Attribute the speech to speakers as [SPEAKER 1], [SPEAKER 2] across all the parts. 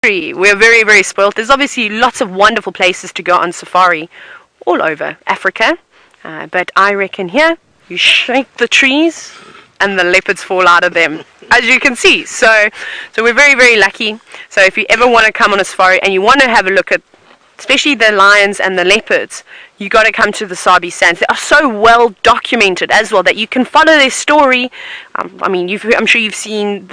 [SPEAKER 1] We're very, very spoilt. There's obviously lots of wonderful places to go on safari all over Africa. But I reckon here, you shake the trees and the leopards fall out of them, as you can see. So we're very, very lucky. So if you ever want to come on a safari and you want to have a look at especially the lions and the leopards, you got to come to the Sabi Sands. They are so well documented as well that you can follow their story. I mean, I'm sure you've seen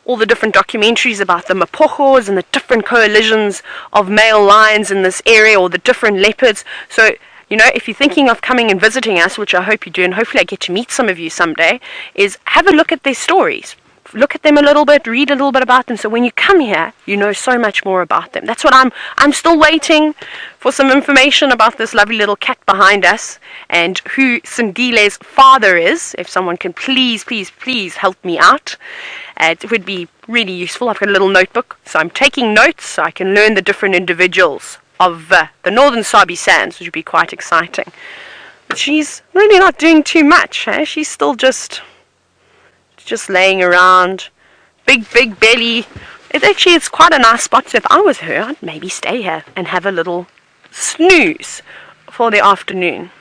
[SPEAKER 1] all the different documentaries about the Mapochos and the different coalitions of male lions in this area, or the different leopards. So, you know, if you're thinking of coming and visiting us, which I hope you do, and hopefully I get to meet some of you someday, is have a look at their stories. Look at them a little bit, read a little bit about them, so when you come here, you know so much more about them. That's what I'm still waiting for some information about this lovely little cat behind us, and who Sindile's father is. If someone can please help me out, it would be really useful. I've got a little notebook, so I'm taking notes so I can learn the different individuals of the Northern Sabi Sands, which would be quite exciting. But she's really not doing too much, eh? She's still just laying around, big belly. It's quite a nice spot. So if I was her, I'd maybe stay here and have a little snooze for the afternoon.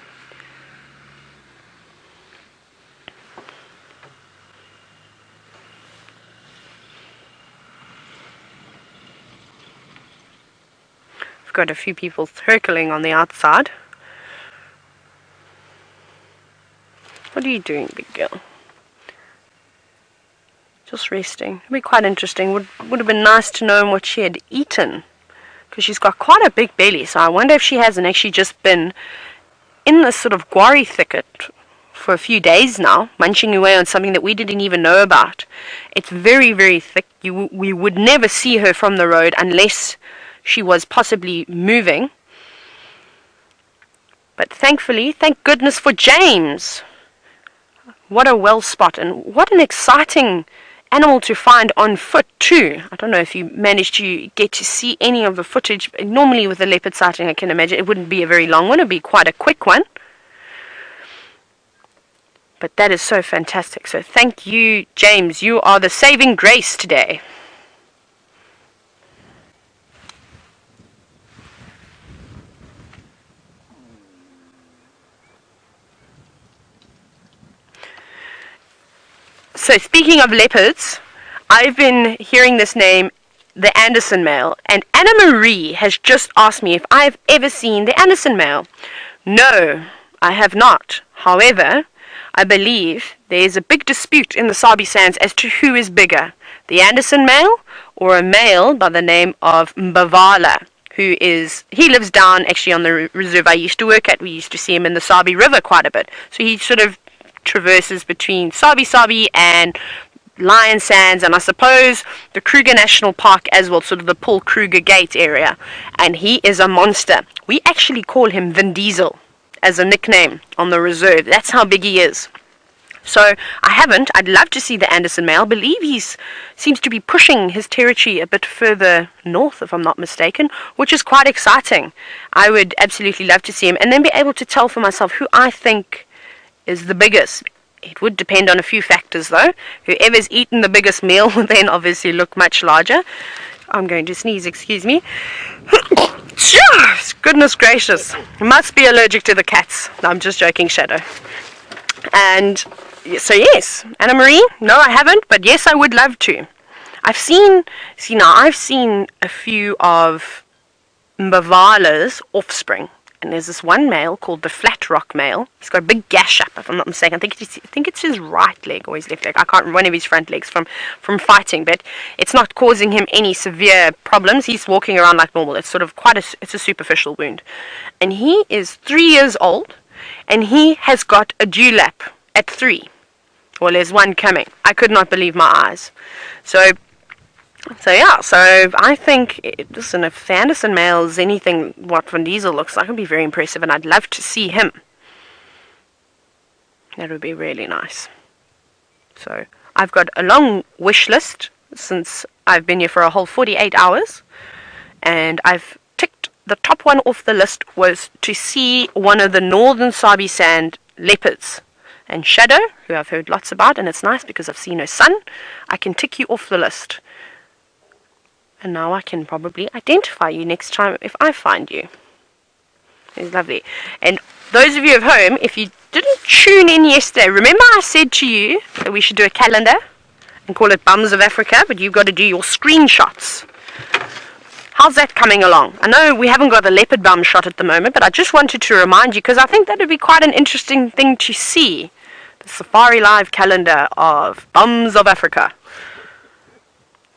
[SPEAKER 1] I've got a few people circling on the outside. What are you doing, big girl? Just resting. It'd be quite interesting. Would have been nice to know what she had eaten, because she's got quite a big belly. So I wonder if she hasn't actually just been in this sort of guarri thicket for a few days now, munching away on something that we didn't even know about. It's very, very thick. We would never see her from the road unless she was possibly moving. But thankfully, thank goodness for James. What a well spot, and what an exciting animal to find on foot too. I don't know if you managed to get to see any of the footage. Normally with a leopard sighting, I can imagine it wouldn't be a very long one. It would be quite a quick one. But that is so fantastic. So thank you, James. You are the saving grace today. So speaking of leopards, I've been hearing this name, the Anderson male, and Anna Marie has just asked me if I've ever seen the Anderson male. No, I have not. However, I believe there is a big dispute in the Sabi Sands as to who is bigger, the Anderson male or a male by the name of Mbavala, he lives down actually on the reserve I used to work at. We used to see him in the Sabi River quite a bit. So he sort of traverses between Sabi and Lion Sands, and I suppose the Kruger National Park as well, sort of the Paul Kruger Gate area, and he is a monster. We actually call him Vin Diesel as a nickname on the reserve. That's how big he is. So I'd love to see the Anderson male. I believe he seems to be pushing his territory a bit further north, if I'm not mistaken, which is quite exciting. I would absolutely love to see him, and then be able to tell for myself who I think is the biggest. It would depend on a few factors though. Whoever's eaten the biggest meal will then obviously look much larger. I'm going to sneeze, excuse me. Goodness gracious. Must be allergic to the cats. No, I'm just joking, Shadow. And so yes, Anna Marie, no I haven't, but yes I would love to. I've seen a few of Mbavala's offspring. And there's this one male called the Flat Rock male. He's got a big gash up, if I'm not mistaken. I think it's his right leg or his left leg. I can't remember, one of his front legs from fighting, but it's not causing him any severe problems. He's walking around like normal. It's sort of it's a superficial wound. And he is 3 years old, and he has got a dewlap at 3. Well, there's one coming. I could not believe my eyes. So I think, listen, if the Anderson male is anything what Vin Diesel looks like, it'd be very impressive, and I'd love to see him. That would be really nice. So I've got a long wish list since I've been here for a whole 48 hours, and I've ticked the top one off the list was to see one of the Northern Sabi Sand leopards. And Shadow, who I've heard lots about, and it's nice because I've seen her son, I can tick you off the list. And now I can probably identify you next time if I find you. It's lovely. And those of you at home, if you didn't tune in yesterday, remember I said to you that we should do a calendar and call it Bums of Africa, but you've got to do your screenshots. How's that coming along? I know we haven't got a leopard bum shot at the moment, but I just wanted to remind you, because I think that would be quite an interesting thing to see. The Safari Live calendar of Bums of Africa.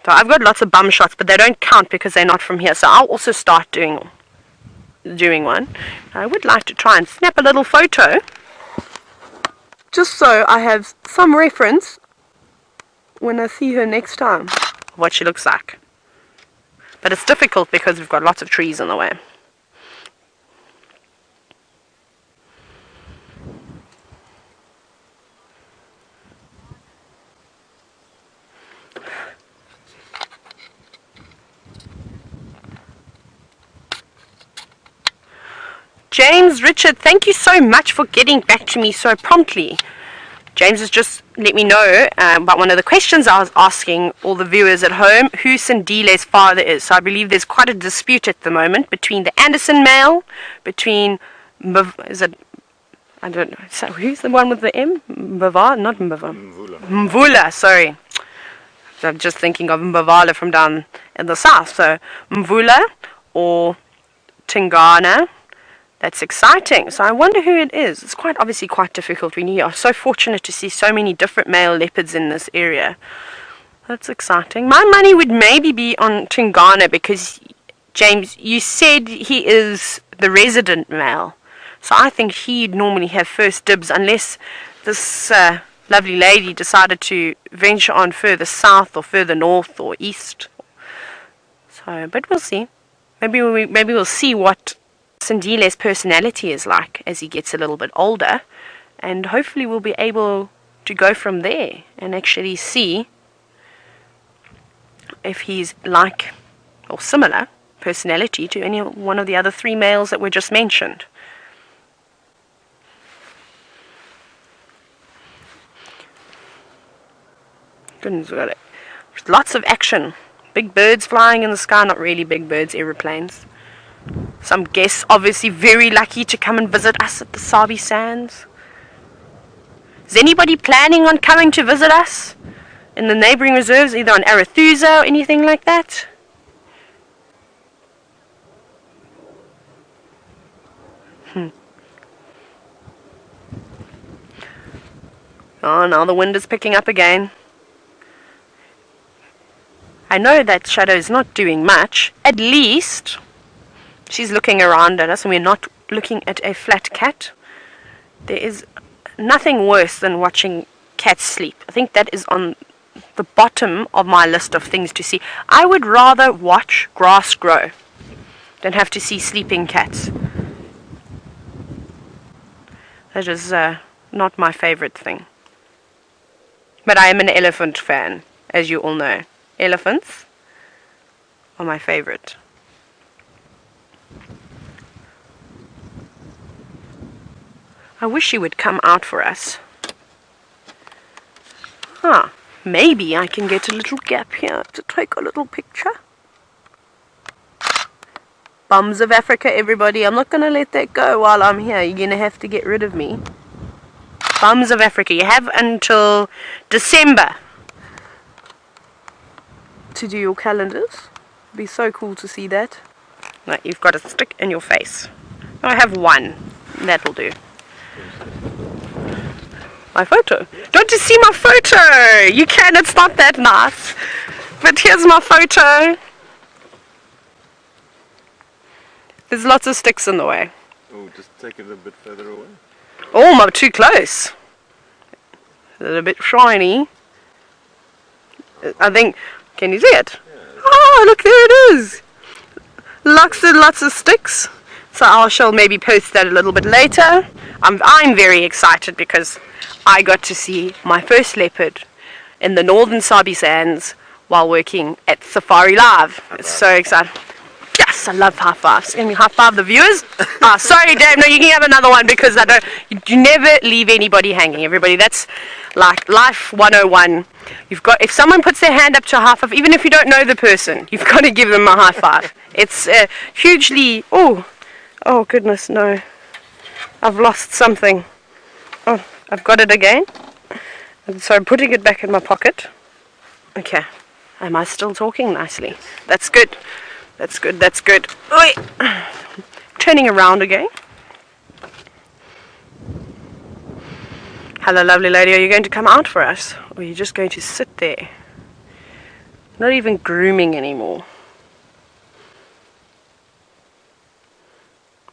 [SPEAKER 1] So I've got lots of bum shots, but they don't count because they're not from here. So I'll also start doing one. I would like to try and snap a little photo, just so I have some reference when I see her next time, what she looks like. But it's difficult because we've got lots of trees in the way. James Richard, thank you so much for getting back to me so promptly. James has just let me know about one of the questions I was asking all the viewers at home, who Sindile's father is. So I believe there's quite a dispute at the moment between the Anderson male, between, is it, I don't know, so who's the one with the M? Mbava? Not Mbava. Mvula, sorry. So I'm just thinking of Mbavala from down in the south. So Mvula or Tingana. That's exciting. So I wonder who it is. It's obviously quite difficult. We are so fortunate to see so many different male leopards in this area. That's exciting. My money would maybe be on Tingana because, James, you said he is the resident male. So I think he'd normally have first dibs unless this lovely lady decided to venture on further south or further north or east. So, but we'll see. Maybe we'll see what Sindile's personality is like as he gets a little bit older, and hopefully we'll be able to go from there and actually see if he's like or similar personality to any one of the other three males that were just mentioned. Goodness, got it. There's lots of action. Big birds flying in the sky, not really big birds, aeroplanes. Some guests obviously very lucky to come and visit us at the Sabi Sands. Is anybody planning on coming to visit us in the neighbouring reserves, either on Arathusa or anything like that? Oh, now the wind is picking up again. I know that Shadow is not doing much. At least she's looking around at us and we're not looking at a flat cat. There is nothing worse than watching cats sleep. I think that is on the bottom of my list of things to see. I would rather watch grass grow than have to see sleeping cats. That is not my favorite thing. But I am an elephant fan, as you all know. Elephants are my favorite. I wish you would come out for us. Maybe I can get a little gap here to take a little picture. Bums of Africa, everybody. I'm not going to let that go while I'm here. You're going to have to get rid of me. Bums of Africa. You have until December to do your calendars. It'd be so cool to see that. Right, you've got a stick in your face. I have one. That'll do. My photo. Don't you see my photo? You can, it's not that nice. But here's my photo. There's lots of sticks in the way.
[SPEAKER 2] Oh, just take it a bit further away.
[SPEAKER 1] Oh, I'm too close. It's a bit shiny. I think, can you see it? Yeah. Oh, look, there it is. Lots and lots of sticks. So I shall maybe post that a little bit later. I'm very excited because I got to see my first leopard in the northern Sabi Sands while working at Safari Live. It's so exciting. Yes, I love high fives. Can we high five the viewers? Sorry, Dave. No, you can have another one because I don't. You never leave anybody hanging. Everybody, that's like life 101. You've got, if someone puts their hand up to a high five, even if you don't know the person, you've got to give them a high five. It's hugely, oh goodness, no. I've lost something. Oh, I've got it again. And so I'm putting it back in my pocket. Okay. Am I still talking nicely? That's good. That's good, that's good. Oi. Turning around again. Hello, lovely lady. Are you going to come out for us? Or are you just going to sit there? Not even grooming anymore.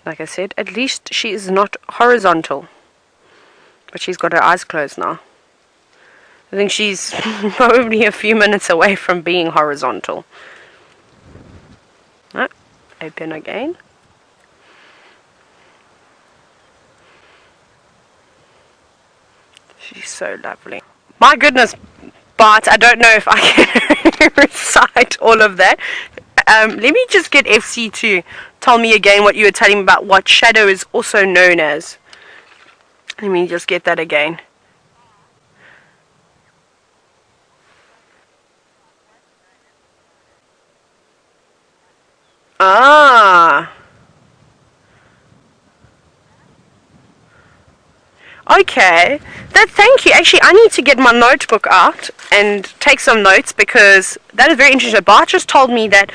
[SPEAKER 1] Like I said, at least she is not horizontal. But she's got her eyes closed now. I think she's probably a few minutes away from being horizontal. Oh, open again. She's so lovely. My goodness, Bart, I don't know if I can recite all of that. Let me just get FC to tell me again what you were telling me about what shadow is also known as. Let me just get that again. Ah. Okay. Thank you. Actually, I need to get my notebook out and take some notes because that is very interesting. Bart just told me that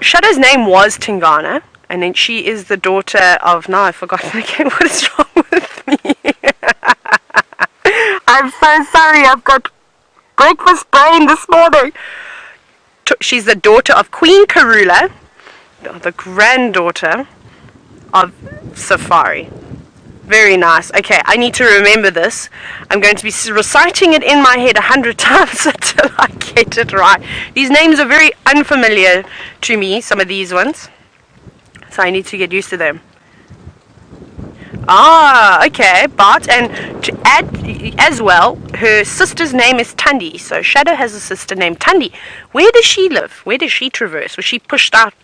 [SPEAKER 1] Shadow's name was Tingana, and then she is the daughter of... Now I've forgotten again. What is wrong with me? I'm so sorry. I've got breakfast brain this morning. She's the daughter of Queen Karula, the granddaughter of Safari. Very nice. Okay, I need to remember this. I'm going to be reciting it in my head 100 times until I get it right. These names are very unfamiliar to me, some of these ones. So I need to get used to them. Ah, okay, Bart. And to add as well, her sister's name is Tundi. So Shadow has a sister named Tundi. Where does she live? Where does she traverse? Was she pushed out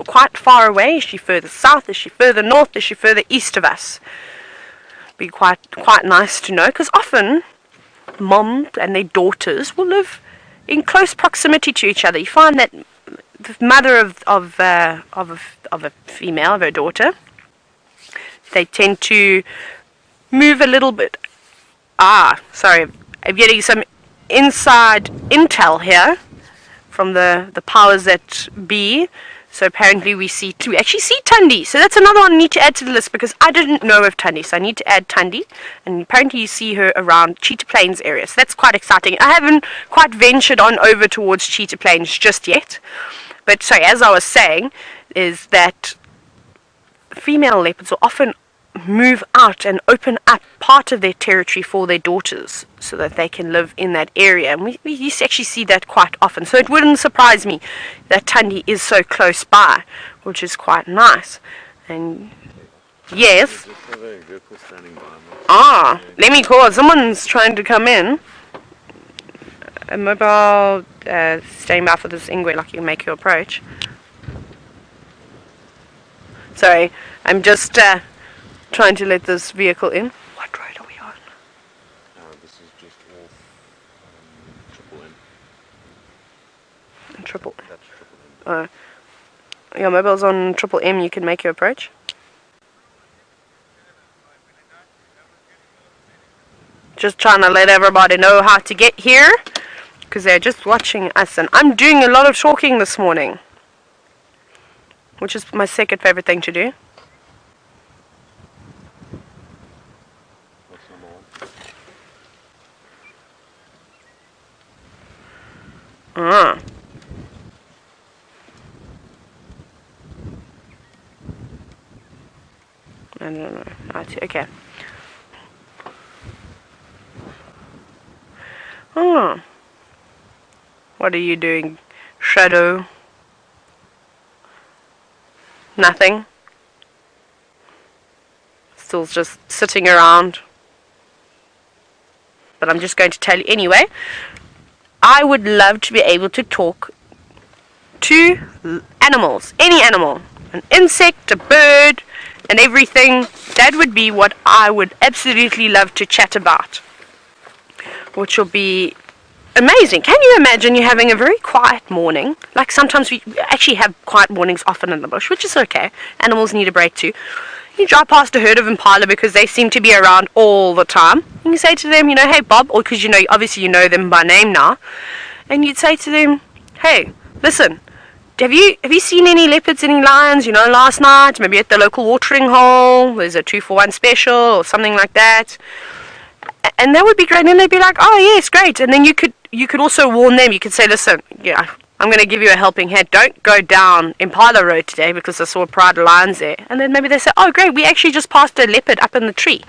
[SPEAKER 1] quite far away? Is she further south? Is she further north? Is she further east of us? Be quite nice to know, because often moms and their daughters will live in close proximity to each other. You find that the mother of a female, of her daughter, they tend to move a little bit. Sorry, I'm getting some inside intel here from the powers that be. So apparently we actually see Tundi. So that's another one I need to add to the list because I didn't know of Tundi. So I need to add Tundi. And apparently you see her around Cheetah Plains area. So that's quite exciting. I haven't quite ventured on over towards Cheetah Plains just yet. But sorry, as I was saying, is that female leopards will often move out and open up part of their territory for their daughters so that they can live in that area, and we used to actually see that quite often. So it wouldn't surprise me that Tundi is so close by, which is quite nice. And yes, let me call. Someone's trying to come in. A mobile staying by for this Ingwe, like you can make your approach. Sorry, I'm just trying to let this vehicle in. What road are we on?
[SPEAKER 2] This is just off Triple M.
[SPEAKER 1] Triple.
[SPEAKER 2] That's Triple M.
[SPEAKER 1] Your mobile's on Triple M. You can make your approach. Just trying to let everybody know how to get here, because they're just watching us, and I'm doing a lot of talking this morning, which is my second favorite thing to do. I don't know. Okay. What are you doing, Shadow? Nothing. Still just sitting around. But I'm just going to tell you anyway. I would love to be able to talk to animals, any animal, an insect, a bird, and everything. That would be what I would absolutely love to chat about, which will be amazing. Can you imagine you having a very quiet morning? Like sometimes we actually have quiet mornings often in the bush, which is okay. Animals need a break too. You drive past a herd of impala because they seem to be around all the time. And you say to them, hey Bob, or because obviously you know them by name now, and you'd say to them, hey, listen, have you seen any leopards, any lions, last night, maybe at the local watering hole, there's a 2-for-1 special or something like that. And that would be great. And then they'd be like, oh yes, great. And then you could also warn them. You could say, listen, I'm going to give you a helping hand. Don't go down Impala Road today because I saw a pride of lions there. And then maybe they say, oh great, we actually just passed a leopard up in the tree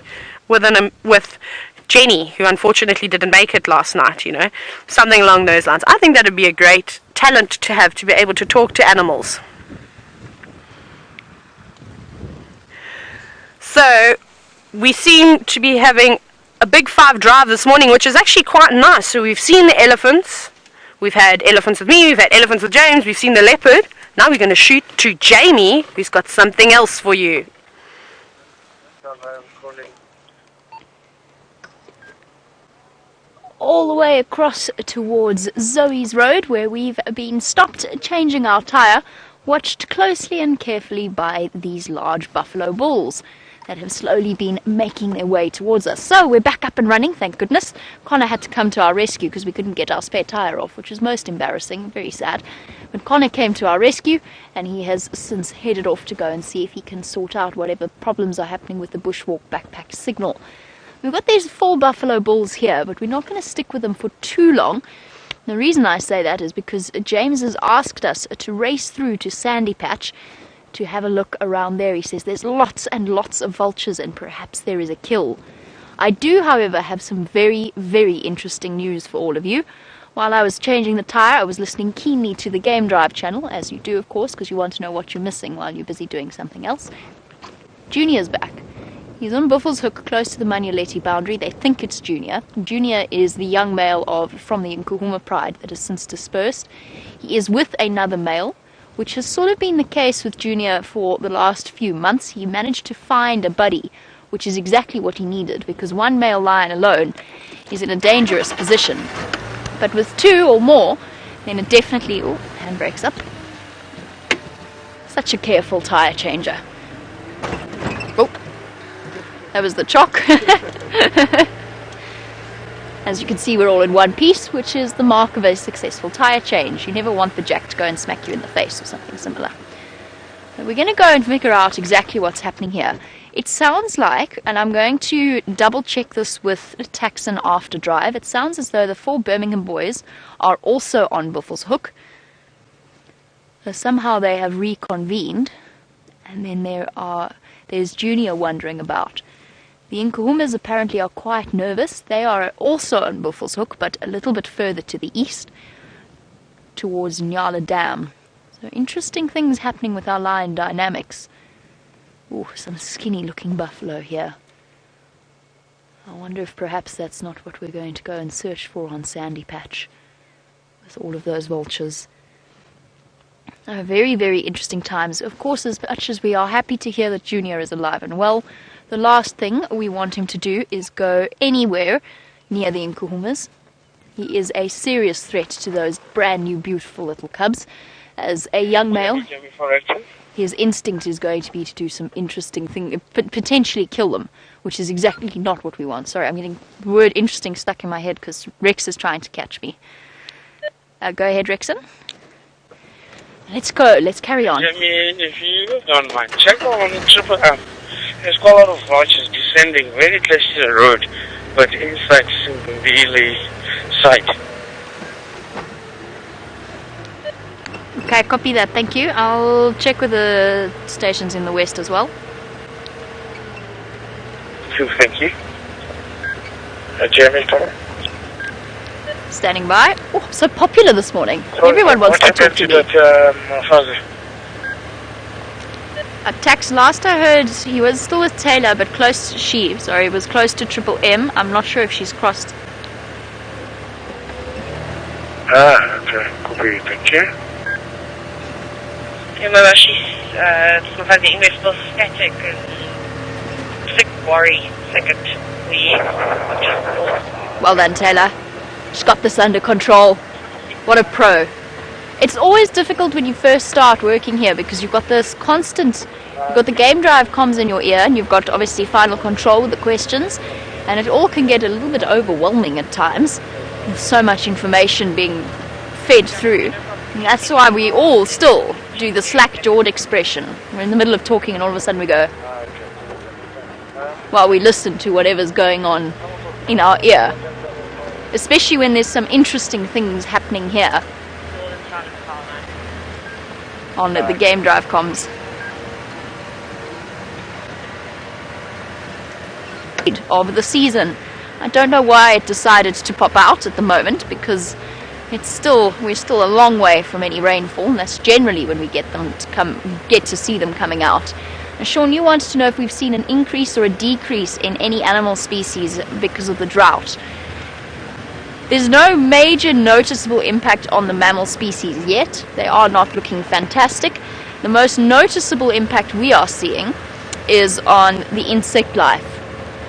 [SPEAKER 1] with Jenny, who unfortunately didn't make it last night, something along those lines. I think that would be a great talent to have, to be able to talk to animals. So we seem to be having a big 5 drive this morning, which is actually quite nice. So we've seen the elephants. We've had elephants with me. We've had elephants with James. We've seen the leopard. Now we're going to shoot to Jamie, who's got something else for you.
[SPEAKER 3] All the way across towards Zoe's Road, where we've been stopped changing our tyre, watched closely and carefully by these large buffalo bulls that have slowly been making their way towards us. So we're back up and running, thank goodness. Connor had to come to our rescue because we couldn't get our spare tyre off, which was most embarrassing, very sad. But Connor came to our rescue, and he has since headed off to go and see if he can sort out whatever problems are happening with the bushwalk backpack signal. We've got these 4 buffalo bulls here, but we're not going to stick with them for too long. The reason I say that is because James has asked us to race through to Sandy Patch to have a look around there. He says there's lots and lots of vultures and perhaps there is a kill. I do, however, have some very, very interesting news for all of you. While I was changing the tyre, I was listening keenly to the Game Drive channel, as you do, of course, because you want to know what you're missing while you're busy doing something else. Junior's back. He's on Buffelshoek, close to the Manuletti boundary. They think it's Junior. Junior is the young male from the Nkuhuma Pride that has since dispersed. He is with another male, which has sort of been the case with Junior for the last few months. He managed to find a buddy, which is exactly what he needed, because one male lion alone is in a dangerous position. But with 2 or more, then it definitely... Oh, handbrake's up. Such a careful tyre changer. Oh, that was the chock. As you can see, we're all in one piece, which is the mark of a successful tyre change. You never want the jack to go and smack you in the face or something similar. But we're going to go and figure out exactly what's happening here. It sounds like, and I'm going to double check this with Taxon after drive, it sounds as though the 4 Birmingham boys are also on Buffelshoek. So somehow they have reconvened, and then there's Junior wandering about. The Nkuhumas apparently are quite nervous. They are also on Buffelshoek, but a little bit further to the east, towards Nyala Dam. So interesting things happening with our lion dynamics. Ooh, some skinny-looking buffalo here. I wonder if perhaps that's not what we're going to go and search for on Sandy Patch, with all of those vultures. Very, very interesting times. Of course, as much as we are happy to hear that Junior is alive and well, the last thing we want him to do is go anywhere near the Nkuhumas. He is a serious threat to those brand new beautiful little cubs. As a young male, his instinct is going to be to do some interesting thing, potentially kill them, which is exactly not what we want. Sorry, I'm getting the word interesting stuck in my head because Rex is trying to catch me. Go ahead, Rexon. Let's go, let's carry on.
[SPEAKER 4] Jamie, if you don't mind, check on Triple M. There's quite a lot of vultures descending very close to the road, but inside Simbili site.
[SPEAKER 3] Okay, copy that, thank you. I'll check with the stations in the west as well.
[SPEAKER 4] Thank you. Jamie,
[SPEAKER 3] Standing by. Oh, so popular this morning. Everyone wants to talk to me. Tax, last I heard, he was still with Taylor, but close to it was close to Triple M. I'm not sure if she's crossed.
[SPEAKER 4] Okay, copy, thank you.
[SPEAKER 5] Ja, maar she's van die English was static and sick worry second we just
[SPEAKER 3] Well done, Taylor. She's got this under control. What a pro. It's always difficult when you first start working here because you've got this constant, you've got the game drive comms in your ear and you've got obviously final control with the questions, and it all can get a little bit overwhelming at times with so much information being fed through. And that's why we all still do the slack-jawed expression. We're in the middle of talking and all of a sudden we go, while we listen to whatever's going on in our ear. Especially when there's some interesting things happening here on the game drive comms. Of the season. I don't know why it decided to pop out at the moment, because we're still a long way from any rainfall, and that's generally when we get to see them coming out. Now, Sean, you wanted to know if we've seen an increase or a decrease in any animal species because of the drought. There's no major noticeable impact on the mammal species yet. They are not looking fantastic. The most noticeable impact we are seeing is on the insect life.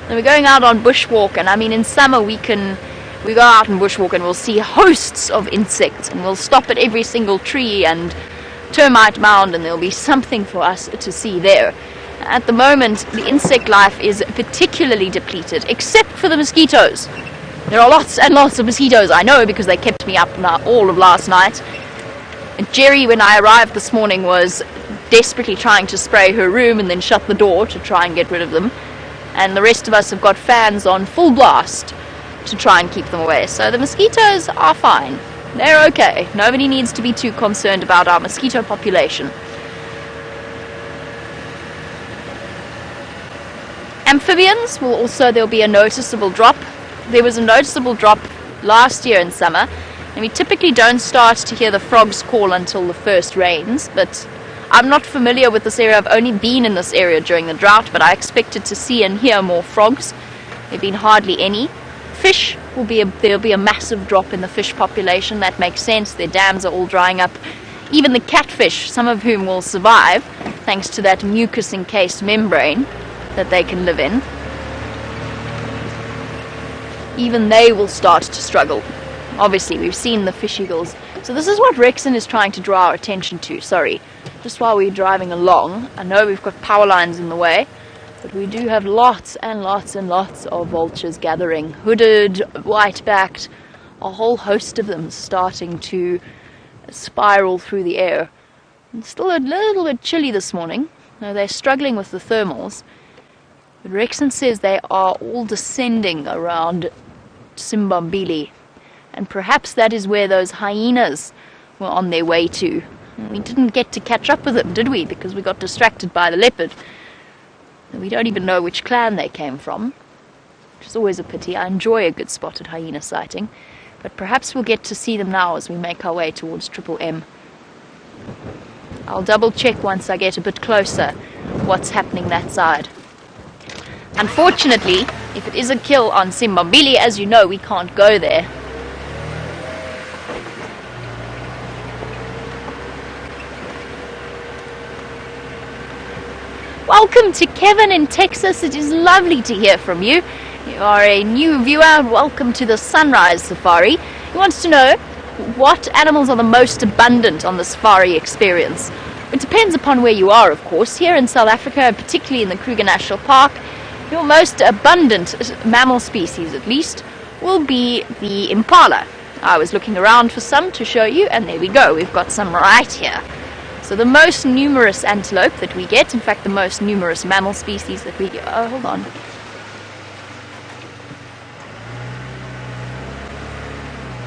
[SPEAKER 3] And we're going out on bushwalk, and I mean in summer we go out and bushwalk and we'll see hosts of insects, and we'll stop at every single tree and termite mound and there'll be something for us to see there. At the moment the insect life is particularly depleted, except for the mosquitoes. There are lots and lots of mosquitoes, I know, because they kept me up all of last night. And Jerry, when I arrived this morning, was desperately trying to spray her room and then shut the door to try and get rid of them. And the rest of us have got fans on full blast to try and keep them away. So the mosquitoes are fine. They're okay. Nobody needs to be too concerned about our mosquito population. Amphibians there'll be a noticeable drop. There was a noticeable drop last year in summer, and we typically don't start to hear the frogs call until the first rains, but I'm not familiar with this area. I've only been in this area during the drought, but I expected to see and hear more frogs. There have been hardly any. Fish, there'll be a massive drop in the fish population. That makes sense. Their dams are all drying up. Even the catfish, some of whom will survive, thanks to that mucus-encased membrane that they can live in. Even they will start to struggle. Obviously, we've seen the fish eagles. So this is what Rexon is trying to draw our attention to. Sorry, just while we're driving along. I know we've got power lines in the way, but we do have lots and lots and lots of vultures gathering. Hooded, white-backed, a whole host of them starting to spiral through the air. It's still a little bit chilly this morning. Now, they're struggling with the thermals. But Rexon says they are all descending around Simbambili, and perhaps that is where those hyenas were on their way to. We didn't get to catch up with them, did we? Because we got distracted by the leopard. We don't even know which clan they came from, which is always a pity. I enjoy a good spotted hyena sighting, but perhaps we'll get to see them now as we make our way towards Triple M. I'll double check once I get a bit closer what's happening that side. Unfortunately, if it is a kill on Simbambili, as you know, we can't go there. Welcome to Kevin in Texas. It is lovely to hear from you. You are a new viewer. Welcome to the Sunrise Safari. He wants to know what animals are the most abundant on the safari experience. It depends upon where you are, of course. Here in South Africa, particularly in the Kruger National Park, your most abundant mammal species, at least, will be the impala. I was looking around for some to show you, and there we go. We've got some right here. So the most numerous antelope that we get, in fact the most numerous mammal species that we get, hold on.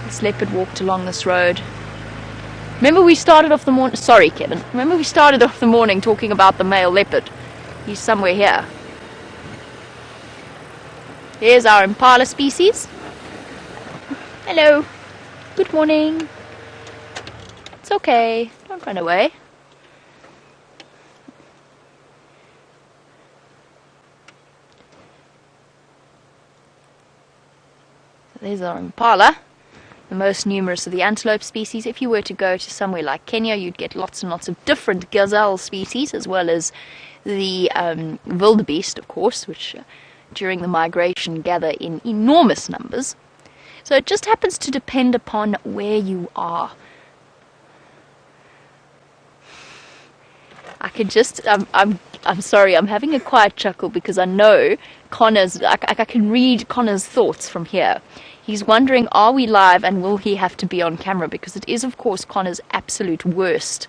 [SPEAKER 3] This leopard walked along this road. Remember we started off the morning, sorry Kevin, remember we started off the morning talking about the male leopard. He's somewhere here. Here's our impala species. Hello. Good morning. It's okay, don't run away. There's our impala, the most numerous of the antelope species. If you were to go to somewhere like Kenya, you'd get lots and lots of different gazelle species, as well as the wildebeest, of course, which during the migration gather in enormous numbers. So it just happens to depend upon where you are. I could just, I'm sorry, I'm having a quiet chuckle because I know Connor's, I can read Connor's thoughts from here. He's wondering, are we live and will he have to be on camera? Because it is, of course, Connor's absolute worst.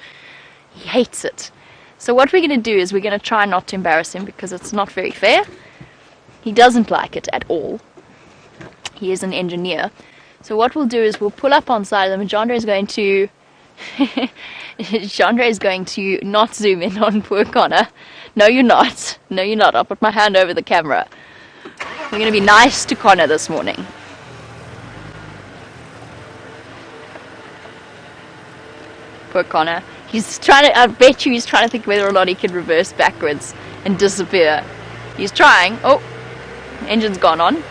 [SPEAKER 3] He hates it. So what we're going to do is we're going to try not to embarrass him because it's not very fair. He doesn't like it at all. He is an engineer. So what we'll do is we'll pull up on side of them and Chandra is going to... Chandra is going to not zoom in on poor Connor. No, you're not. No, you're not. I'll put my hand over the camera. We're going to be nice to Connor this morning. Poor Connor. He's trying to, I bet you he's trying to think whether or not he can reverse backwards and disappear. He's trying. Oh, engine's gone on.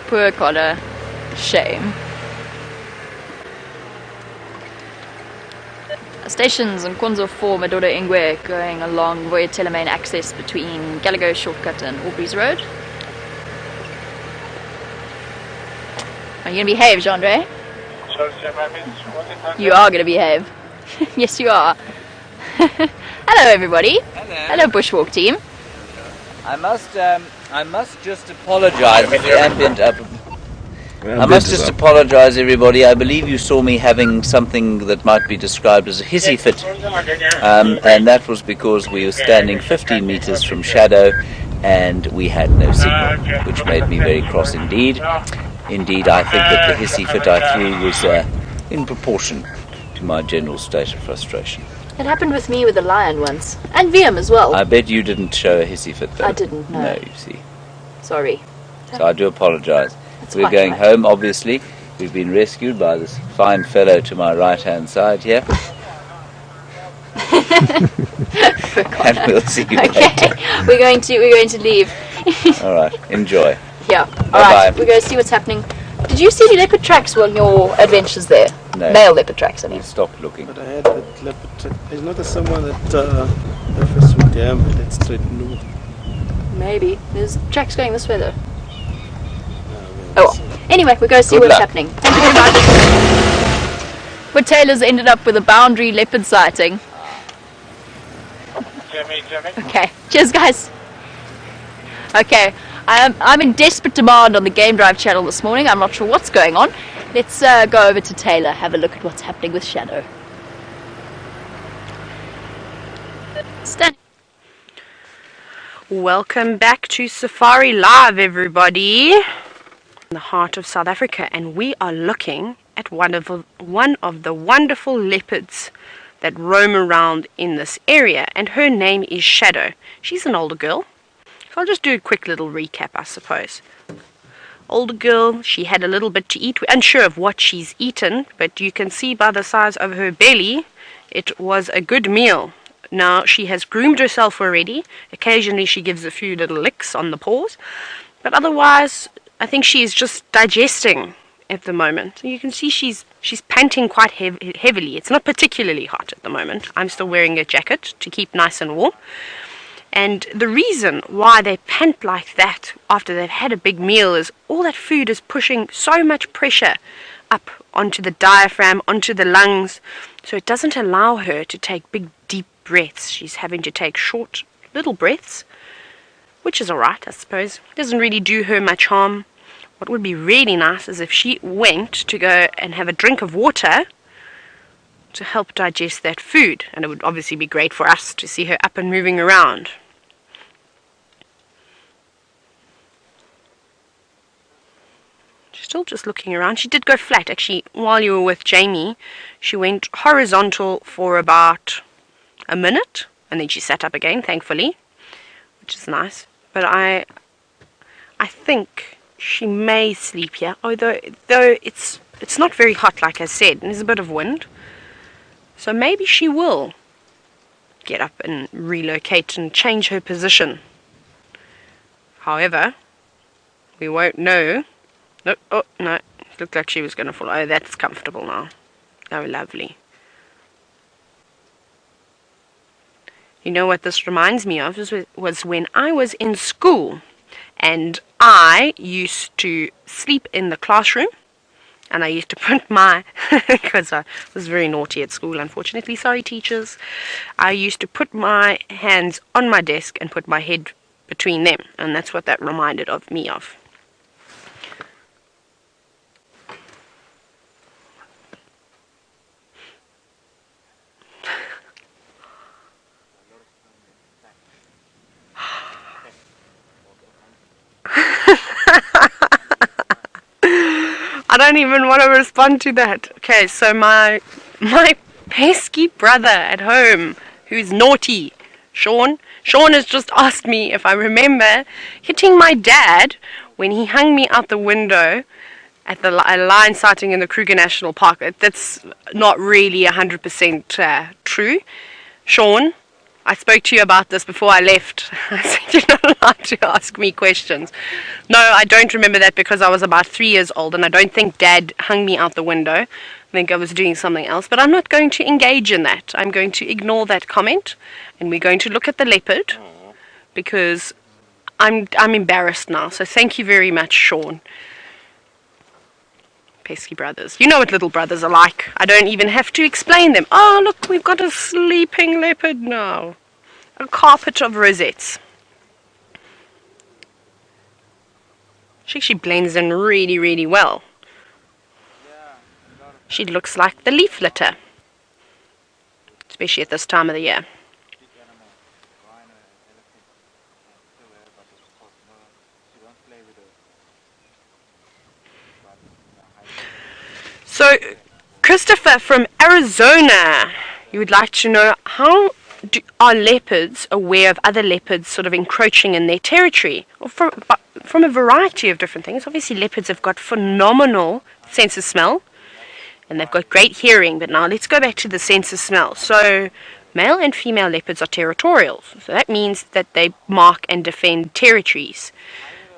[SPEAKER 3] Poor Connor. Shame. Stations in Konzo 4, Madoda Ingwe, going along Voya Telemain access between Gallagher Shortcut and Aubrey's Road. Are you going to behave, Jandre? You are going to behave. Yes, you are. Hello, everybody. Hello, Bushwalk team.
[SPEAKER 6] I must just apologise for the ambient up. I must just apologise, everybody. I believe you saw me having something that might be described as a hissy fit, and that was because we were standing 15 metres from shadow and we had no signal, which made me very cross indeed. Indeed, I think that the hissy fit I threw was in proportion to my general state of frustration.
[SPEAKER 3] It happened with me with a lion once, and VM as well.
[SPEAKER 6] I bet you didn't show a hissy fit though.
[SPEAKER 3] I didn't, no.
[SPEAKER 6] No, you see.
[SPEAKER 3] Sorry.
[SPEAKER 6] So I do apologise. We're
[SPEAKER 3] quite
[SPEAKER 6] going
[SPEAKER 3] right.
[SPEAKER 6] home, obviously. We've been rescued by this fine fellow to my right-hand side here. And we'll see you later.
[SPEAKER 3] Okay, we're going to leave.
[SPEAKER 6] All right, enjoy.
[SPEAKER 3] Yeah.
[SPEAKER 6] Bye-bye.
[SPEAKER 3] All right, we're going to see what's happening. Did you see any leopard tracks on your adventures there?
[SPEAKER 6] No.
[SPEAKER 3] Male leopard tracks, I mean.
[SPEAKER 6] Stop looking.
[SPEAKER 2] But I had that leopard. There's not someone that Arathusa Dam, but it's straight north.
[SPEAKER 3] Maybe. There's tracks going this way though. Oh, well. Anyway, we're going to see
[SPEAKER 6] Good
[SPEAKER 3] what's
[SPEAKER 6] luck.
[SPEAKER 3] happening. Thank you very much. Well, Taylor's ended up with a boundary leopard sighting.
[SPEAKER 4] Jimmy.
[SPEAKER 3] Okay, cheers guys. Okay, I'm in desperate demand on the Game Drive channel this morning. I'm not sure what's going on. Let's go over to Taylor, have a look at what's happening with Shadow.
[SPEAKER 1] Welcome back to Safari Live, everybody. In the heart of South Africa, and we are looking at one of the wonderful leopards that roam around in this area, and her name is Shadow. She's an older girl, so I'll just do a quick little recap, I suppose. Older girl, she had a little bit to eat. We're unsure of what she's eaten, but you can see by the size of her belly, it was a good meal. Now, she has groomed herself already. Occasionally she gives a few little licks on the paws, but otherwise I think she is just digesting at the moment. You can see she's panting quite heavily. It's not particularly hot at the moment. I'm still wearing a jacket to keep nice and warm. And the reason why they pant like that after they've had a big meal is all that food is pushing so much pressure up onto the diaphragm, onto the lungs, so it doesn't allow her to take big, deep breaths. She's having to take short, little breaths, which is alright, I suppose. It doesn't really do her much harm. What would be really nice is if she went to go and have a drink of water to help digest that food, and it would obviously be great for us to see her up and moving around. She's still just looking around. She did go flat, actually. While you were with Jamie, she went horizontal for about a minute, and then she sat up again, thankfully, which is nice. But I think she may sleep here, although it's not very hot, like I said, and there's a bit of wind. So maybe she will get up and relocate and change her position. However, we won't know. No, oh, no, it looked like she was going to fall. Oh, that's comfortable now. Oh, lovely. You know what this reminds me of was when I was in school, and I used to sleep in the classroom, and I used to put my, because I was very naughty at school, unfortunately, sorry teachers, I used to put my hands on my desk and put my head between them, and that's what that reminded of me of. I don't even want to respond to that. Okay, so my pesky brother at home, who's naughty, Sean has just asked me if I remember hitting my dad when he hung me out the window at the lion sighting in the Kruger National Park. That's not really 100% true. Sean, I spoke to you about this before I left. I said you're not allowed to ask me questions. No, I don't remember that because I was about 3 years old, and I don't think Dad hung me out the window. I think I was doing something else, but I'm not going to engage in that. I'm going to ignore that comment, and we're going to look at the leopard because I'm embarrassed now. So thank you very much, Sean. Pesky brothers. You know what little brothers are like. I don't even have to explain them. Oh, look, we've got a sleeping leopard now. A carpet of rosettes. She actually blends in really, really well. She looks like the leaf litter, especially at this time of the year. So, Christopher from Arizona, you would like to know, how are leopards aware of other leopards sort of encroaching in their territory? Or from a variety of different things. Obviously, leopards have got phenomenal sense of smell, and they've got great hearing. But now let's go back to the sense of smell. So, male and female leopards are territorial. So that means that they mark and defend territories.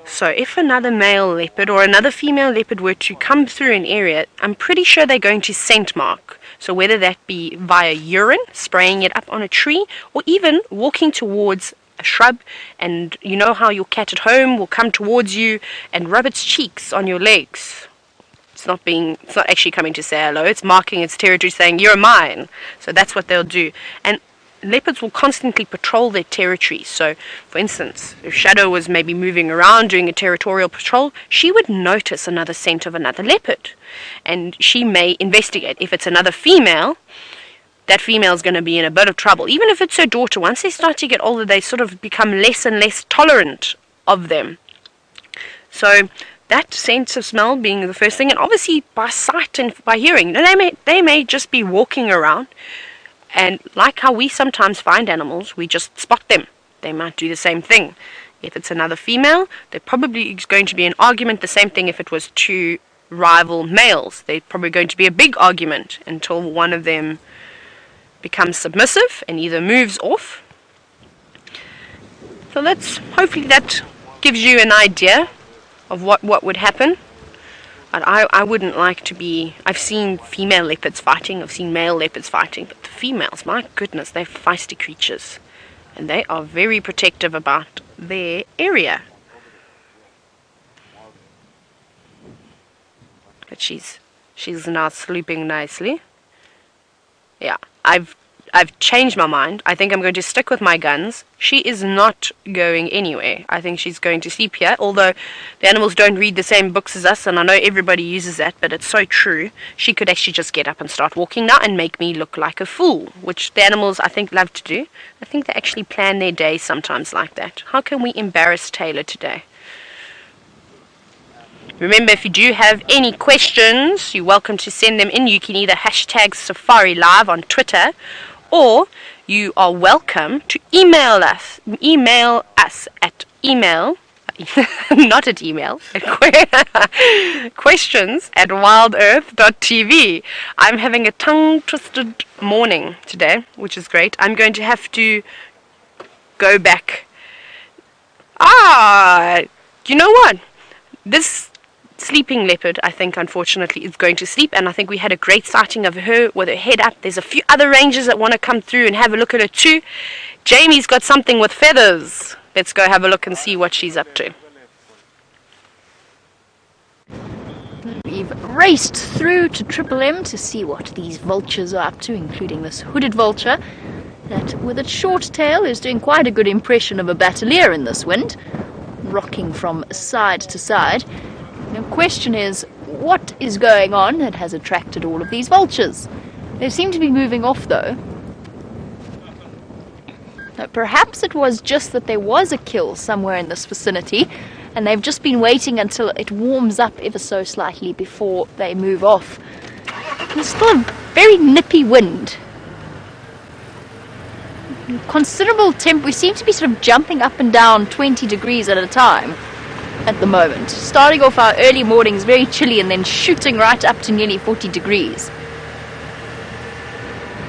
[SPEAKER 1] So if another male leopard or another female leopard were to come through an area, I'm pretty sure they're going to scent mark. So whether that be via urine, spraying it up on a tree, or even walking towards a shrub, and you know how your cat at home will come towards you and rub its cheeks on your legs. It's not actually coming to say hello, it's marking its territory saying, you're mine. So that's what they'll do. And leopards will constantly patrol their territory. So, for instance, if Shadow was maybe moving around doing a territorial patrol, she would notice another scent of another leopard. And she may investigate. If it's another female, that female is going to be in a bit of trouble. Even if it's her daughter, once they start to get older, they sort of become less and less tolerant of them. So, that sense of smell being the first thing, and obviously by sight and by hearing. They may just be walking around, and like how we sometimes find animals, we just spot them. They might do the same thing. If it's another female, there probably is going to be an argument. The same thing if it was two rival males. There's probably going to be a big argument until one of them becomes submissive and either moves off. So hopefully that gives you an idea of what would happen. But I wouldn't like to be... I've seen female leopards fighting, I've seen male leopards fighting, but the females, my goodness, they're feisty creatures. And they are very protective about their area. But she's now sleeping nicely. Yeah, I've changed my mind. I think I'm going to stick with my guns. She is not going anywhere. I think she's going to sleep here, although the animals don't read the same books as us, and I know everybody uses that, but it's so true. She could actually just get up and start walking now and make me look like a fool, which the animals, I think, love to do. I think they actually plan their day sometimes like that. How can we embarrass Taylor today? Remember, if you do have any questions, you're welcome to send them in. You can either hashtag Safari Live on Twitter, or you are welcome to email us. Email us at not at email, questions at WildEarthTV. I'm having a tongue-twisted morning today, which is great. I'm going to have to go back. You know what? This sleeping leopard, I think, unfortunately, is going to sleep, and I think we had a great sighting of her with her head up. There's a few other rangers that want to come through and have a look at her too. Jamie's got something with feathers. Let's go have a look and see what she's up to.
[SPEAKER 3] I've raced through to Triple M to see what these vultures are up to, including this hooded vulture that, with its short tail, is doing quite a good impression of a battalier in this wind, rocking from side to side. The question is, what is going on that has attracted all of these vultures? They seem to be moving off, though. Now, perhaps it was just that there was a kill somewhere in this vicinity, and they've just been waiting until it warms up ever so slightly before they move off. There's still a very nippy wind. Considerable temp. We seem to be sort of jumping up and down 20 degrees at a time at the moment. Starting off our early mornings very chilly and then shooting right up to nearly 40 degrees.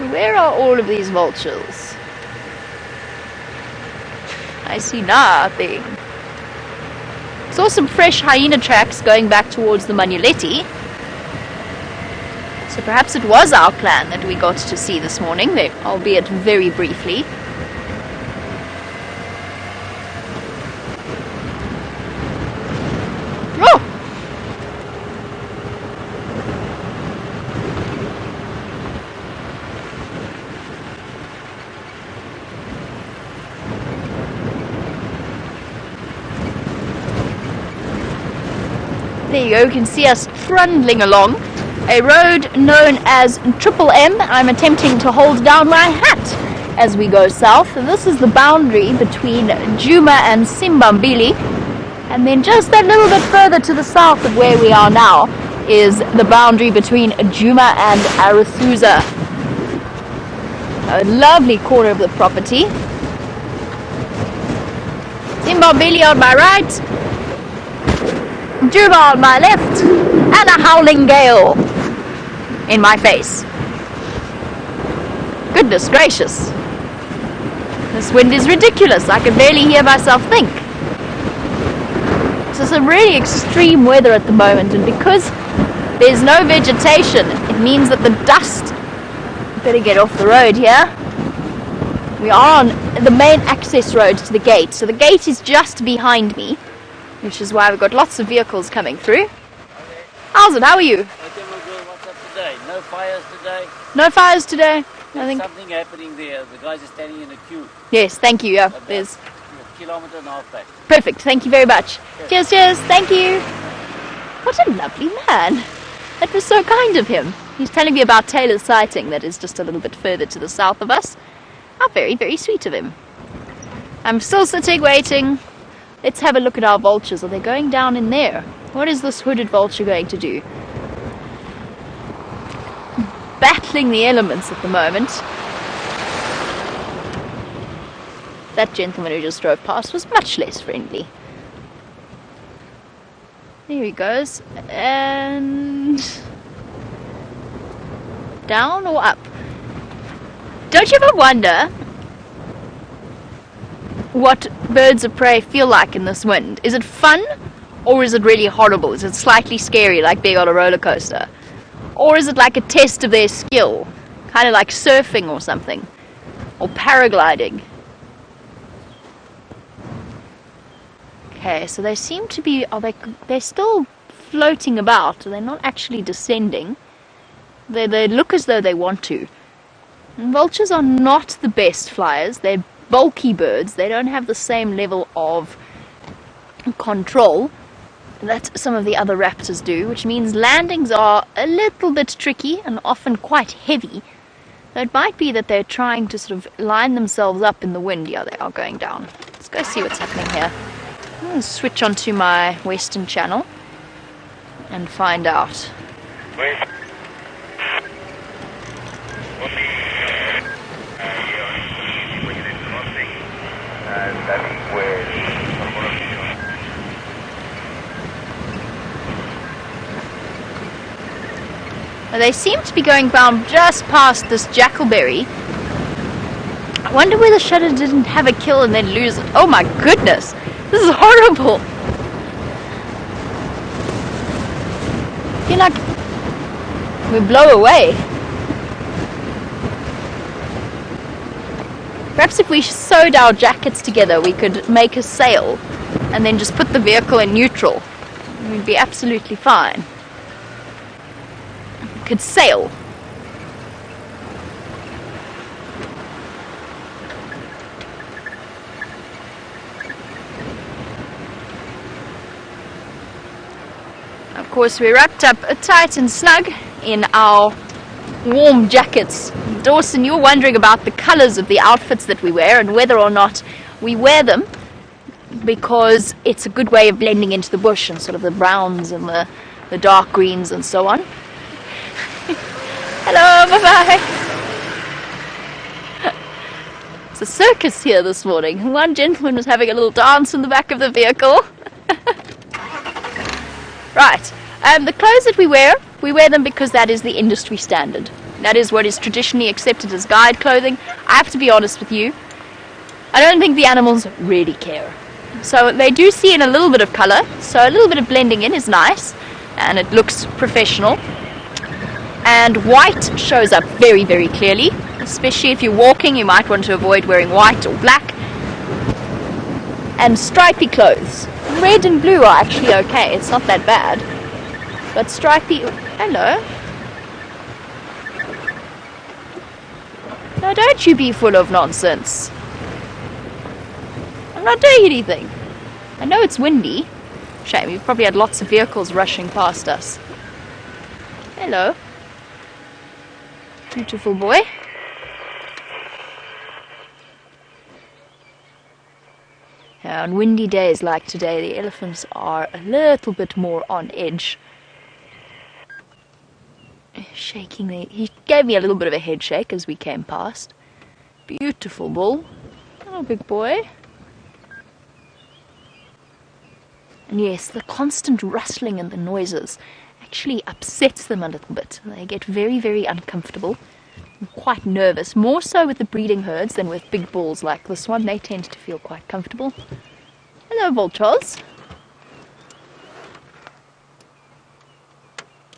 [SPEAKER 3] Where are all of these vultures? I see nothing. Saw some fresh hyena tracks going back towards the Manuletti. So perhaps it was our clan that we got to see this morning, albeit very briefly. Oh! There you go, you can see us trundling along a road known as Triple M. I'm attempting to hold down my hat as we go south. And this is the boundary between Djuma and Simbambili. And then just a little bit further to the south of where we are now is the boundary between Djuma and Arathusa. A lovely corner of the property. Simbambili on my right, Djuma on my left, and a howling gale in my face. Goodness gracious. This wind is ridiculous. I can barely hear myself think. So some really extreme weather at the moment, and because there's no vegetation, it means that the dust... Better get off the road here. We are on the main access road to the gate. So the gate is just behind me, which is why we've got lots of vehicles coming through. How's it? How are you?
[SPEAKER 6] Okay, my girl, what's up today? No fires today?
[SPEAKER 3] No fires today?
[SPEAKER 6] There's something happening there. The guys are standing in a queue.
[SPEAKER 3] Yes, thank you. Yeah, there's...
[SPEAKER 6] A kilometre and a half back.
[SPEAKER 3] Perfect, thank you very much. Cheers, cheers, thank you. What a lovely man. That was so kind of him. He's telling me about Taylor's sighting that is just a little bit further to the south of us. How very, very sweet of him. I'm still sitting, waiting. Let's have a look at our vultures. Are they going down in there? What is this hooded vulture going to do? Battling the elements at the moment. That gentleman who just drove past was much less friendly. There he goes. And... down or up? Don't you ever wonder what birds of prey feel like in this wind? Is it fun, or is it really horrible? Is it slightly scary, like being on a roller coaster? Or is it like a test of their skill? Kind of like surfing or something. Or paragliding. Okay, so they seem to be... they're still floating about. They're not actually descending. They look as though they want to. And vultures are not the best flyers. They're bulky birds. They don't have the same level of control that some of the other raptors do, which means landings are a little bit tricky and often quite heavy. So it might be that they're trying to sort of line themselves up in the wind. Yeah, they are going down. Let's go see what's happening here. I'm going to switch onto my western channel and find out.
[SPEAKER 4] Wait.
[SPEAKER 3] They seem to be going down just past this jackalberry. I wonder whether Shutter didn't have a kill and then lose it. Oh my goodness, this is horrible. I feel like we blow away. Perhaps if we sewed our jackets together, we could make a sail and then just put the vehicle in neutral. We'd be absolutely fine. could sail. Of course, we're wrapped up tight and snug in our warm jackets. Dawson, you're wondering about the colours of the outfits that we wear and whether or not we wear them because it's a good way of blending into the bush and sort of the browns and the dark greens and so on. Hello, bye-bye. It's a circus here this morning. One gentleman was having a little dance in the back of the vehicle. Right, the clothes that we wear them because that is the industry standard. That is what is traditionally accepted as guide clothing. I have to be honest with you, I don't think the animals really care. So they do see in a little bit of colour, so a little bit of blending in is nice, and it looks professional. And white shows up very, very clearly, especially if you're walking, you might want to avoid wearing white or black. And stripy clothes. Red and blue are actually okay, it's not that bad. But stripy... Hello? Now don't you be full of nonsense. I'm not doing anything. I know it's windy. Shame, we've probably had lots of vehicles rushing past us. Hello. Beautiful boy. On windy days like today, the elephants are a little bit more on edge. Shaking he gave me a little bit of a head shake as we came past. Beautiful bull. Oh, big boy. And yes, the constant rustling and the noises actually upsets them a little bit. They get very, very uncomfortable and quite nervous. More so with the breeding herds than with big bulls like this one. They tend to feel quite comfortable. Hello, Vultures.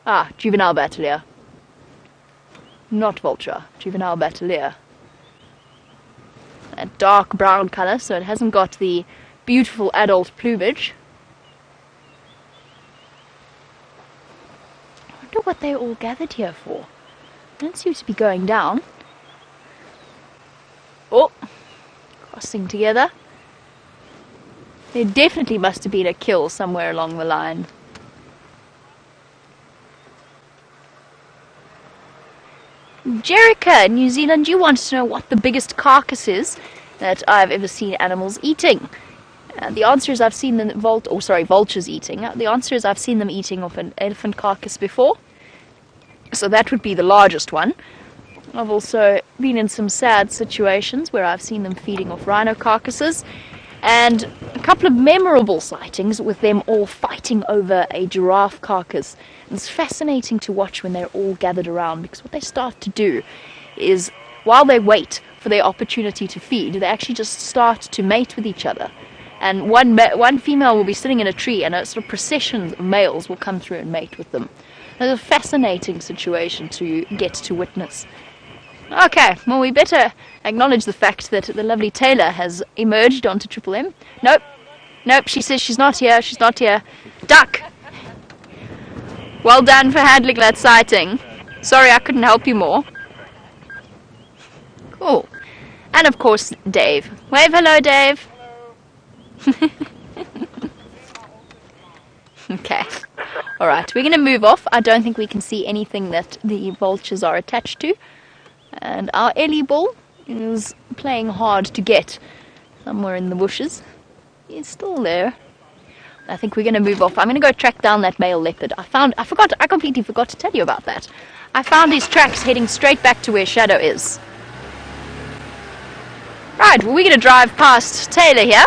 [SPEAKER 3] Ah, juvenile battalier. Not vulture, juvenile battalier. A dark brown colour, so it hasn't got the beautiful adult plumage. I wonder what they're all gathered here for. They don't seem to be going down. Oh, crossing together. There definitely must have been a kill somewhere along the line. Jerica, New Zealand, you want to know what the biggest carcass is that I've ever seen animals eating. The answer is I've seen them vultures eating. The answer is I've seen them eating off an elephant carcass before. So that would be the largest one. I've also been in some sad situations where I've seen them feeding off rhino carcasses. And a couple of memorable sightings with them all fighting over a giraffe carcass. And it's fascinating to watch when they're all gathered around, because what they start to do is, while they wait for their opportunity to feed, they actually just start to mate with each other. And one female will be sitting in a tree, and a sort of procession of males will come through and mate with them. It's a fascinating situation to get to witness. Okay, well, we better acknowledge the fact that the lovely Taylor has emerged onto Triple M. Nope, she says she's not here, Duck! Well done for handling that sighting. Sorry I couldn't help you more. Cool. And of course, Dave. Wave hello, Dave. Hello. Okay. Alright, we're going to move off. I don't think we can see anything that the vultures are attached to. And our Ellie bull is playing hard to get somewhere in the bushes. He's still there. I think we're going to move off. I'm going to go track down that male leopard. I completely forgot to tell you about that. I found his tracks heading straight back to where Shadow is. Right, well, we're going to drive past Taylor here.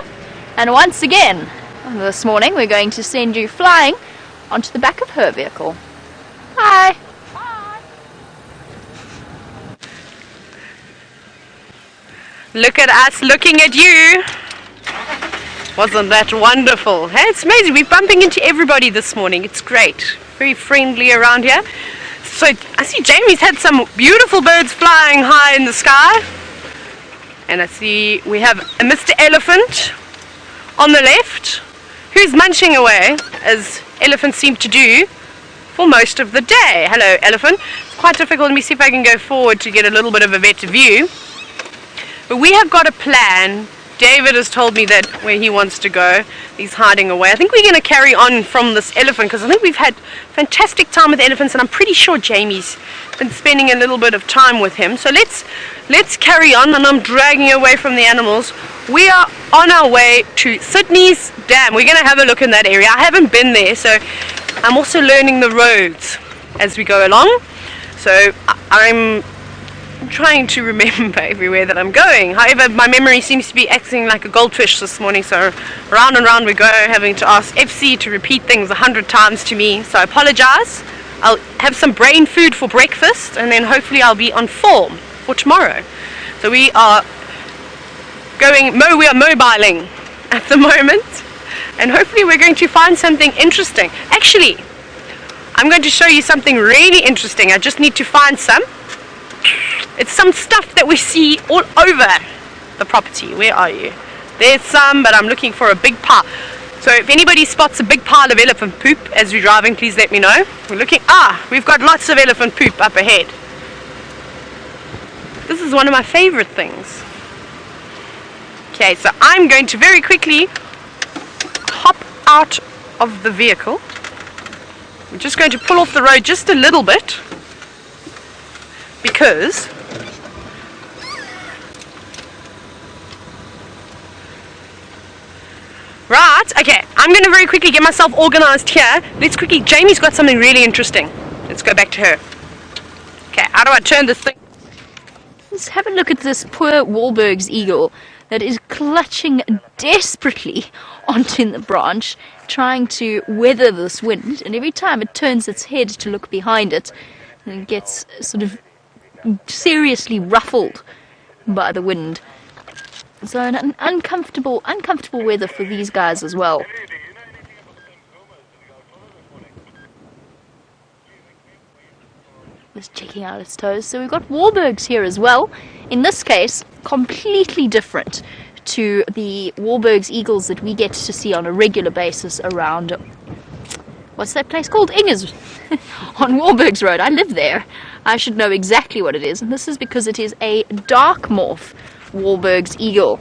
[SPEAKER 3] And once again, this morning, we're going to send you flying onto the back of her vehicle. Hi.
[SPEAKER 1] Look at us looking at you. Wasn't that wonderful? Hey, it's amazing. We're bumping into everybody this morning. It's great. Very friendly around here. So I see Jamie's had some beautiful birds flying high in the sky. And I see we have a Mr. Elephant on the left, who's munching away, as elephants seem to do, for most of the day. Hello, elephant. It's quite difficult. Let me see if I can go forward to get a little bit of a better view. But we have got a plan. David has told me that where he wants to go, he's hiding away. I think we're going to carry on from this elephant because I think we've had fantastic time with elephants, and I'm pretty sure Jamie's been spending a little bit of time with him. So let's carry on, and I'm dragging away from the animals. We are on our way to Sydney's Dam. We're going to have a look in that area. I haven't been there, so I'm also learning the roads as we go along. So I'm trying to remember everywhere that I'm going. However, my memory seems to be acting like a goldfish this morning, so round and round we go, having to ask FC to repeat things 100 times to me, so I apologize. I'll have some brain food for breakfast, and then hopefully I'll be on form for tomorrow. So we are mobiling at the moment, and hopefully we're going to find something interesting. Actually, I'm going to show you something really interesting. I just need to find some. It's some stuff that we see all over the property. Where are you? There's some, but I'm looking for a big pile. So if anybody spots a big pile of elephant poop as we're driving, please let me know. We're looking, we've got lots of elephant poop up ahead. This is one of my favorite things. Okay, so I'm going to very quickly hop out of the vehicle. I'm just going to pull off the road just a little bit, because right, okay, I'm going to very quickly get myself organized here. Let's quickly, Jamie's got something really interesting. Let's go back to her. Okay, how do I turn this thing?
[SPEAKER 3] Let's have a look at this poor Wahlbergs eagle that is clutching desperately onto the branch, trying to weather this wind, and every time it turns its head to look behind it, and it gets sort of seriously ruffled by the wind. So an uncomfortable weather for these guys as well. Just checking out its toes. So we've got Wahlbergs here as well. In this case, completely different to the Wahlbergs eagles that we get to see on a regular basis around, what's that place called? Ingers on Wahlbergs Road. I live there. I should know exactly what it is, and this is because it is a dark morph Wahlbergs eagle.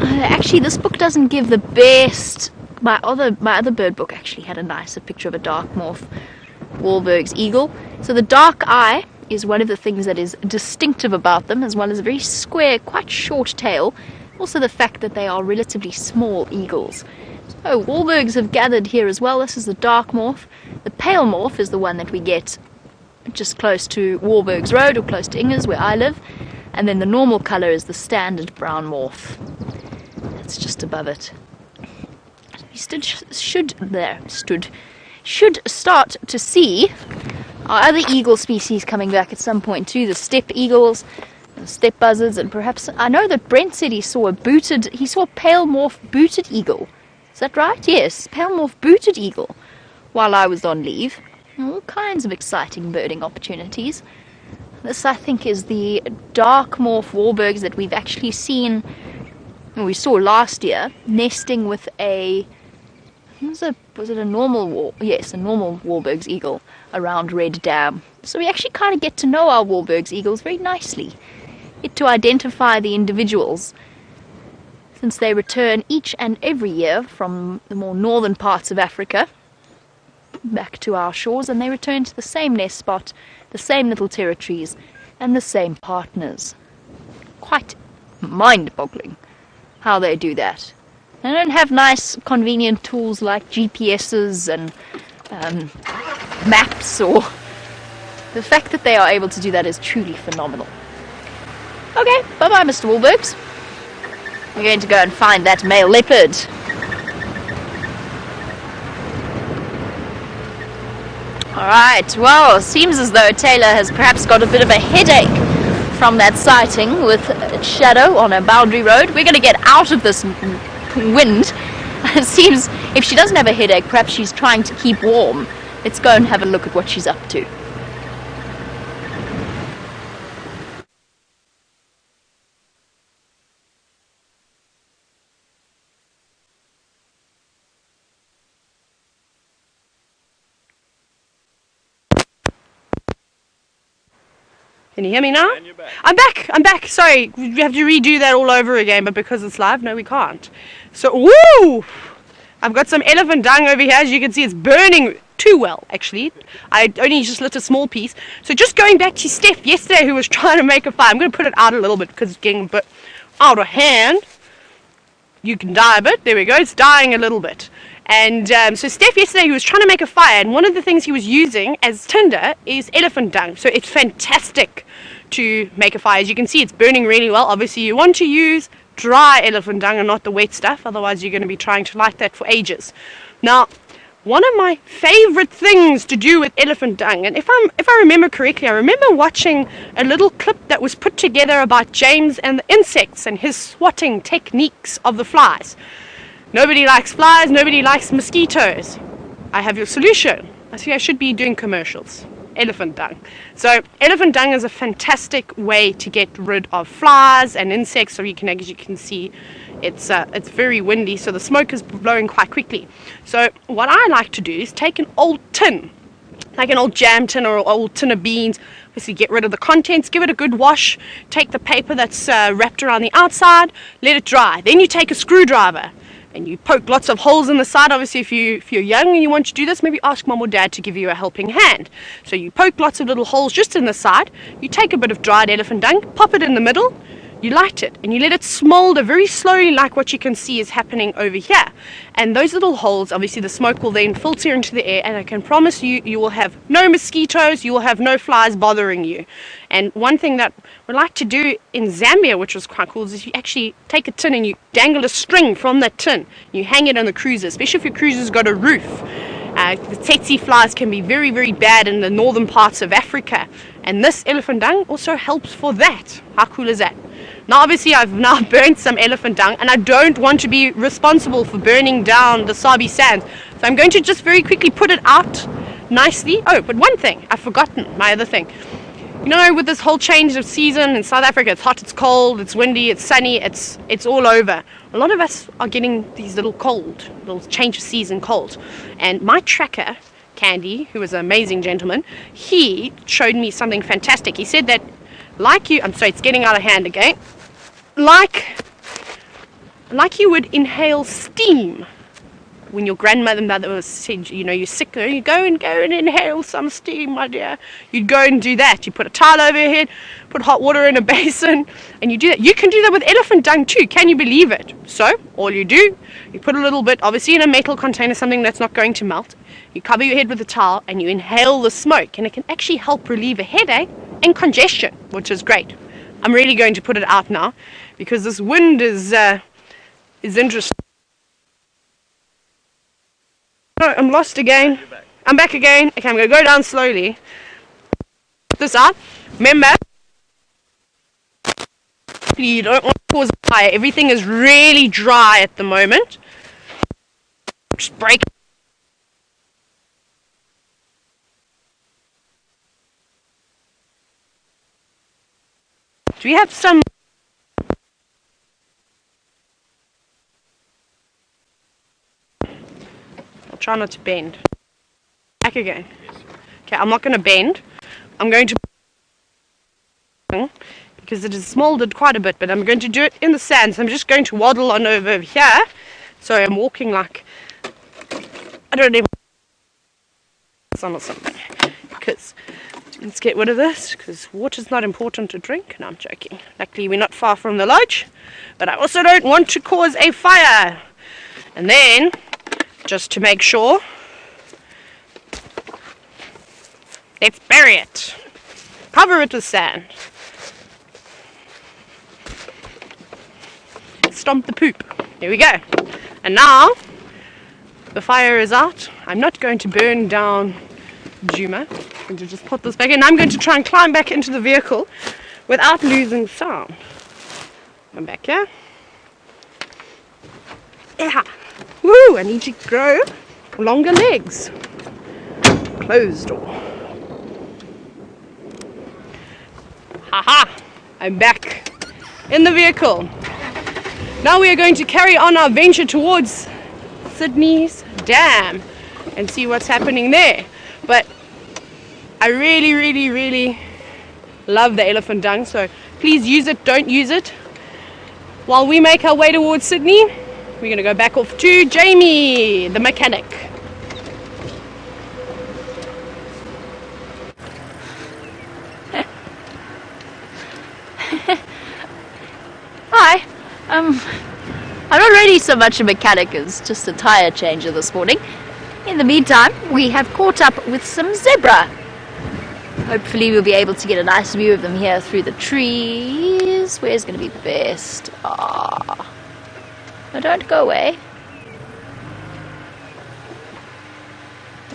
[SPEAKER 3] Actually, this book doesn't give the best. My other bird book actually had a nicer picture of a dark morph Wahlbergs eagle. So the dark eye is one of the things that is distinctive about them, as well as a very square, quite short tail. Also the fact that they are relatively small eagles. So Wahlbergs have gathered here as well. This is the dark morph. The pale morph is the one that we get just close to Wahlbergs Road, or close to Ingers, where I live. And then the normal colour is the standard brown morph. That's just above it. We should start to see our other eagle species coming back at some point too, the steppe eagles, the steppe buzzards, and perhaps, I know that Brent said he saw a pale morph booted eagle. Is that right? Yes, pale morph booted eagle while I was on leave. All kinds of exciting birding opportunities. This, I think, is the dark morph Wahlbergs that we've actually seen, we saw last year, nesting with a, was it a normal yes, a normal Wahlbergs eagle around Red Dam. So we actually kind of get to know our Wahlbergs eagles very nicely. Get to identify the individuals, since they return each and every year from the more northern parts of Africa back to our shores, and they return to the same nest spot, the same little territories, and the same partners. Quite mind-boggling how they do that. They don't have nice, convenient tools like GPSs and maps, or the fact that they are able to do that is truly phenomenal. Okay, bye-bye, Mr. Wahlbergs. We're going to go and find that male leopard. Alright, well, it seems as though Taylor has perhaps got a bit of a headache from that sighting with Shadow on a boundary road. We're going to get out of this wind. It seems if she doesn't have a headache, perhaps she's trying to keep warm. Let's go and have a look at what she's up to.
[SPEAKER 1] Can you hear me now?
[SPEAKER 2] And you're back.
[SPEAKER 1] I'm back. Sorry, we have to redo that all over again, but because it's live, no, we can't. So, woo! I've got some elephant dung over here. As you can see, it's burning too well, actually. I only just lit a small piece. So just going back to Steph yesterday, who was trying to make a fire. I'm going to put it out a little bit because it's getting a bit out of hand. You can die a bit. There we go. It's dying a little bit. And so Steph yesterday, he was trying to make a fire, and one of the things he was using as tinder is elephant dung. So it's fantastic to make a fire. As you can see, it's burning really well. Obviously, you want to use dry elephant dung and not the wet stuff, otherwise you're going to be trying to light that for ages. Now, one of my favorite things to do with elephant dung, and if I remember correctly, I remember watching a little clip that was put together about James and the insects and his swatting techniques of the flies. Nobody likes flies, nobody likes mosquitoes. I have your solution. I think I should be doing commercials. Elephant dung. So elephant dung is a fantastic way to get rid of flies and insects. So as you can see, it's very windy, so the smoke is blowing quite quickly. So what I like to do is take an old tin, like an old jam tin or an old tin of beans. Obviously get rid of the contents, give it a good wash, take the paper that's wrapped around the outside, let it dry. Then you take a screwdriver and you poke lots of holes in the side. Obviously, if you're young and you want to do this, maybe ask mom or dad to give you a helping hand. So you poke lots of little holes just in the side. You take a bit of dried elephant dung, pop it in the middle, you light it, and you let it smolder very slowly, like what you can see is happening over here. And those little holes, obviously the smoke will then filter into the air, and I can promise you, you will have no mosquitoes, you will have no flies bothering you. And one thing that we like to do in Zambia, which was quite cool, is you actually take a tin and you dangle a string from that tin. You hang it on the cruiser, especially if your cruiser's got a roof. The tsetse flies can be very, very bad in the northern parts of Africa. And this elephant dung also helps for that. How cool is that? Now obviously I've now burnt some elephant dung, and I don't want to be responsible for burning down the Sabi sands. So I'm going to just very quickly put it out nicely. Oh, but one thing, I've forgotten my other thing. You know, with this whole change of season in South Africa, it's hot, it's cold, it's windy, it's sunny, it's all over. A lot of us are getting these little change of season colds. And my tracker, Candy, who is an amazing gentleman, he showed me something fantastic. He said that, like you, I'm sorry, it's getting out of hand again, like you would inhale steam. When your grandmother said, you know, you're sick, you go and inhale some steam, my dear. You'd go and do that. You put a towel over your head, put hot water in a basin, and you do that. You can do that with elephant dung too. Can you believe it? So all you do, you put a little bit, obviously in a metal container, something that's not going to melt. You cover your head with a towel and you inhale the smoke, and it can actually help relieve a headache and congestion, which is great. I'm really going to put it out now because this wind is interesting. Oh, I'm lost again. I'm back again. Okay, I'm going to go down slowly. Put this out. Remember, you don't want to cause a fire. Everything is really dry at the moment. Just break it. Do we have some... Try not to bend. Back again. Okay, I'm not going to bend. I'm going to... because it has smoldered quite a bit, but I'm going to do it in the sand. So I'm just going to waddle on over here. So I'm walking like... I don't even... sun or something. Because... let's get rid of this, because water's not important to drink. No, I'm joking. Luckily, we're not far from the lodge. But I also don't want to cause a fire. And then... just to make sure, let's bury it. Cover it with sand. Stomp the poop. There we go. And now the fire is out. I'm not going to burn down Djuma. I'm going to just put this back in. I'm going to try and climb back into the vehicle without losing sound. Come back here. Yeah. Woo! I need to grow longer legs. Closed door. Haha! I'm back in the vehicle. Now we are going to carry on our venture towards Sydney's Dam and see what's happening there. But I really love the elephant dung, so please use it, don't use it. While we make our way towards Sydney, we're going to go back off to Jamie, the mechanic.
[SPEAKER 3] Hi. I'm not really so much a mechanic as just a tyre changer this morning. In the meantime, we have caught up with some zebra. Hopefully we'll be able to get a nice view of them here through the trees. Where's going to be the best? Ah, no, don't go away.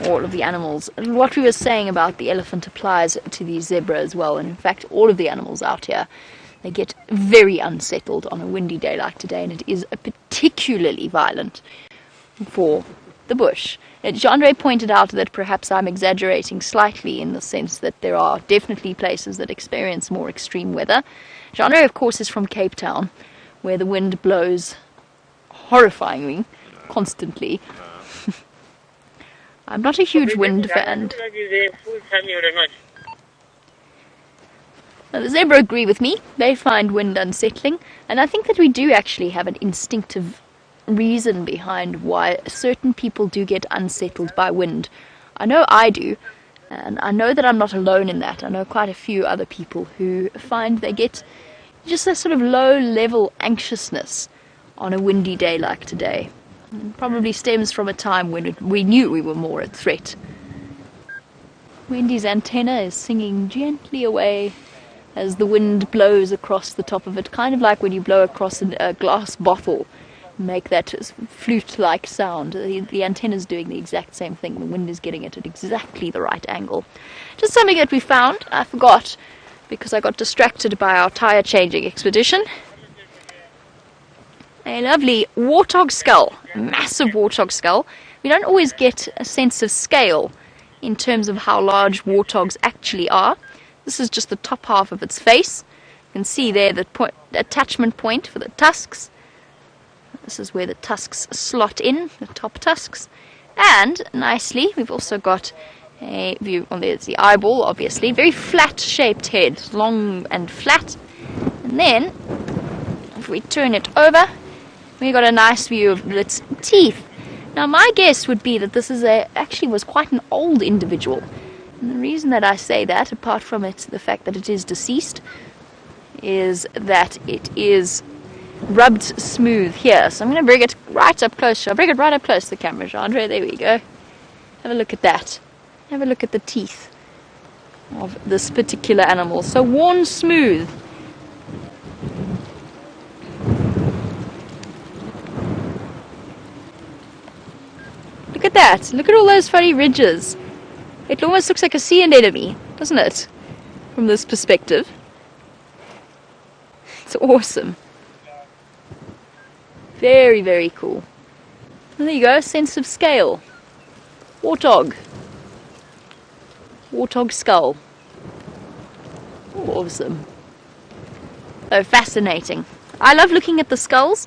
[SPEAKER 3] All of the animals. And what we were saying about the elephant applies to the zebra as well. And in fact, all of the animals out here, they get very unsettled on a windy day like today, and it is particularly violent for the bush. Jean-Ray pointed out that perhaps I'm exaggerating slightly in the sense that there are definitely places that experience more extreme weather. Jean-Ray, of course, is from Cape Town, where the wind blows horrifyingly, constantly. I'm not a huge wind fan. Now, the zebra agree with me. They find wind unsettling, and I think that we do actually have an instinctive reason behind why certain people do get unsettled by wind. I know I do, and I know that I'm not alone in that. I know quite a few other people who find they get just a sort of low-level anxiousness on a windy day like today. It probably stems from a time when we knew we were more at threat. Wendy's antenna is singing gently away as the wind blows across the top of it, kind of like when you blow across a glass bottle, make that flute-like sound. The antenna's doing the exact same thing. The wind is getting it at exactly the right angle. Just something that we found. I forgot because I got distracted by our tyre changing expedition. A lovely warthog skull, massive warthog skull. We don't always get a sense of scale in terms of how large warthogs actually are. This is just the top half of its face. You can see there the attachment point for the tusks. This is where the tusks slot in, the top tusks. And, nicely, we've also got a view, well, there's the eyeball, obviously. Very flat-shaped head, long and flat. And then, if we turn it over, we've got a nice view of its teeth. Now, my guess would be that this is actually was quite an old individual. And the reason that I say that, apart from the fact that it is deceased, is that it is rubbed smooth here. So I'm going to bring it right up close. I'll bring it right up close to the camera, Andre. There we go. Have a look at that. Have a look at the teeth of this particular animal. So worn smooth. Look at that. Look at all those funny ridges. It almost looks like a sea anemone, doesn't it? From this perspective. It's awesome. Very, very cool. And there you go, sense of scale. Warthog. Warthog skull. Awesome. Oh, fascinating. I love looking at the skulls.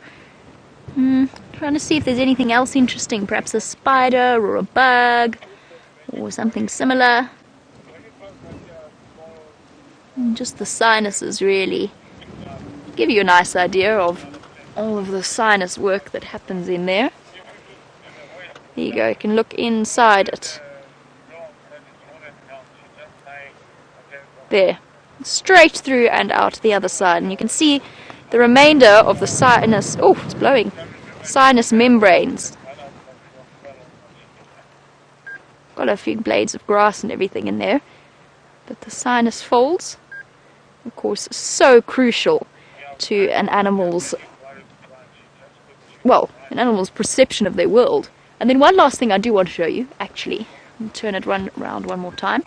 [SPEAKER 3] Trying to see if there's anything else interesting. Perhaps a spider or a bug or something similar. Just the sinuses really give you a nice idea of all of the sinus work that happens in there. There you go, you can look inside it. There, straight through and out the other side, and you can see the remainder of the sinus, oh, it's blowing, sinus membranes. Got a few blades of grass and everything in there, but the sinus folds, of course, so crucial to an animal's perception of their world. And then one last thing I do want to show you, actually, turn it around one more time,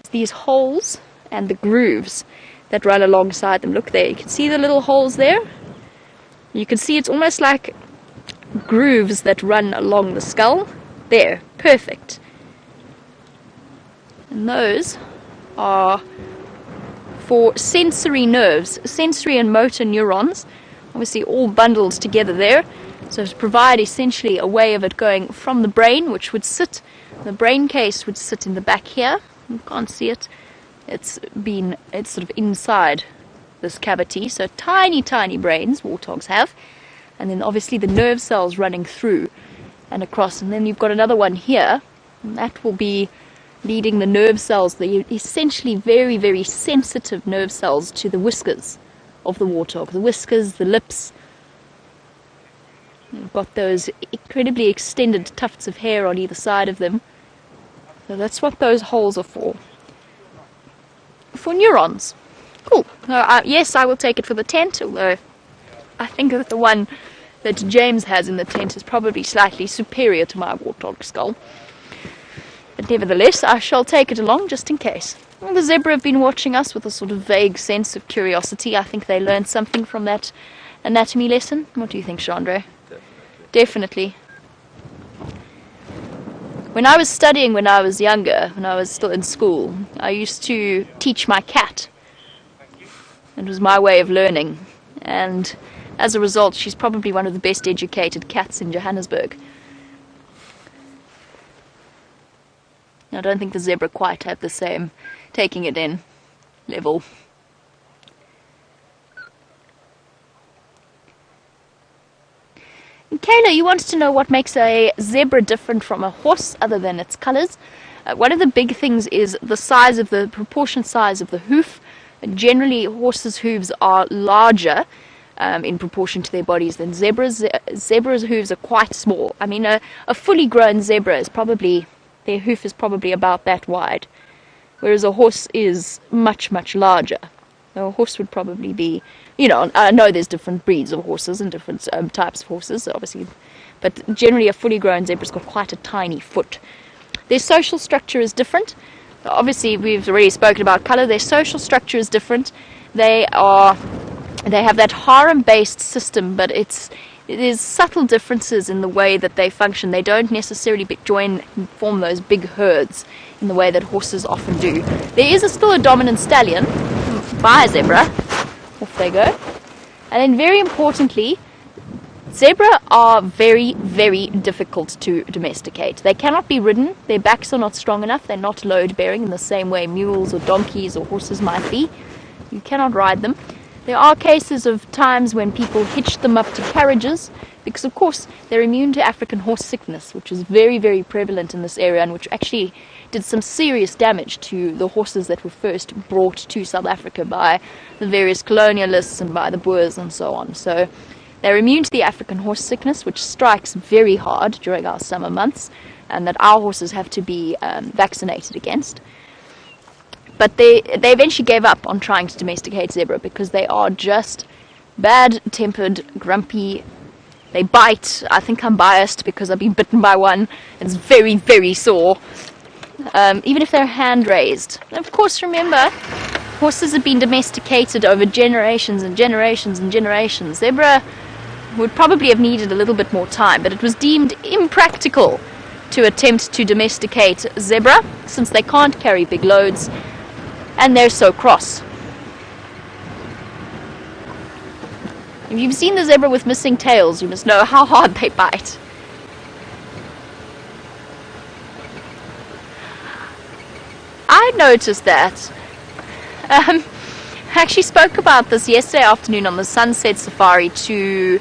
[SPEAKER 3] is these holes and the grooves that run alongside them. Look there, you can see the little holes there. You can see it's almost like grooves that run along the skull. There, perfect. And those are for sensory nerves, sensory and motor neurons, obviously all bundled together there. So to provide essentially a way of it going from the brain, which would sit, the brain case would sit in the back here. You can't see it. It's sort of inside this cavity, so tiny, tiny brains warthogs have, and then obviously the nerve cells running through and across, and then you've got another one here, and that will be leading the nerve cells, the essentially very, very sensitive nerve cells, to the whiskers of the warthog. The whiskers, the lips. You've got those incredibly extended tufts of hair on either side of them. So that's what those holes are for. For neurons. Cool. Yes, I will take it for the tent, although I think that the one that James has in the tent is probably slightly superior to my warthog skull. But nevertheless, I shall take it along just in case. Well, the zebra have been watching us with a sort of vague sense of curiosity. I think they learned something from that anatomy lesson. What do you think, Chandra? Definitely. When I was studying when I was younger, when I was still in school, I used to teach my cat. It was my way of learning. And as a result, she's probably one of the best educated cats in Johannesburg. I don't think the zebra quite have the same taking it in level. And Kayla, you wanted to know what makes a zebra different from a horse other than its colours. One of the big things is the size of the proportion size of the hoof. Generally, horses' hooves are larger in proportion to their bodies than zebras. Zebras' hooves are quite small. I mean, a fully grown zebra is probably, their hoof is probably about that wide, whereas a horse is much, much larger. Now, a horse would probably be, you know, I know there's different breeds of horses and different types of horses, obviously, but generally a fully grown zebra's got quite a tiny foot. Their social structure is different. Obviously, we've already spoken about colour. Their social structure is different. They have that harem-based system, but there's subtle differences in the way that they function. They don't necessarily form those big herds in the way that horses often do. There is still a dominant stallion by a zebra. Off they go. And then very importantly, zebra are very, very difficult to domesticate. They cannot be ridden. Their backs are not strong enough. They're not load-bearing in the same way mules or donkeys or horses might be. You cannot ride them. There are cases of times when people hitch them up to carriages because, of course, they're immune to African horse sickness, which is very, very prevalent in this area and which actually did some serious damage to the horses that were first brought to South Africa by the various colonialists and by the Boers and so on. So they're immune to the African horse sickness, which strikes very hard during our summer months, and that our horses have to be vaccinated against. But they eventually gave up on trying to domesticate zebra because they are just bad-tempered, grumpy. They bite. I think I'm biased because I've been bitten by one. It's very, very sore. Even if they're hand-raised. Of course, remember, horses have been domesticated over generations and generations and generations. Zebra would probably have needed a little bit more time, but it was deemed impractical to attempt to domesticate zebra since they can't carry big loads and they're so cross. If you've seen the zebra with missing tails, you must know how hard they bite. I noticed that. I actually spoke about this yesterday afternoon on the Sunset Safari to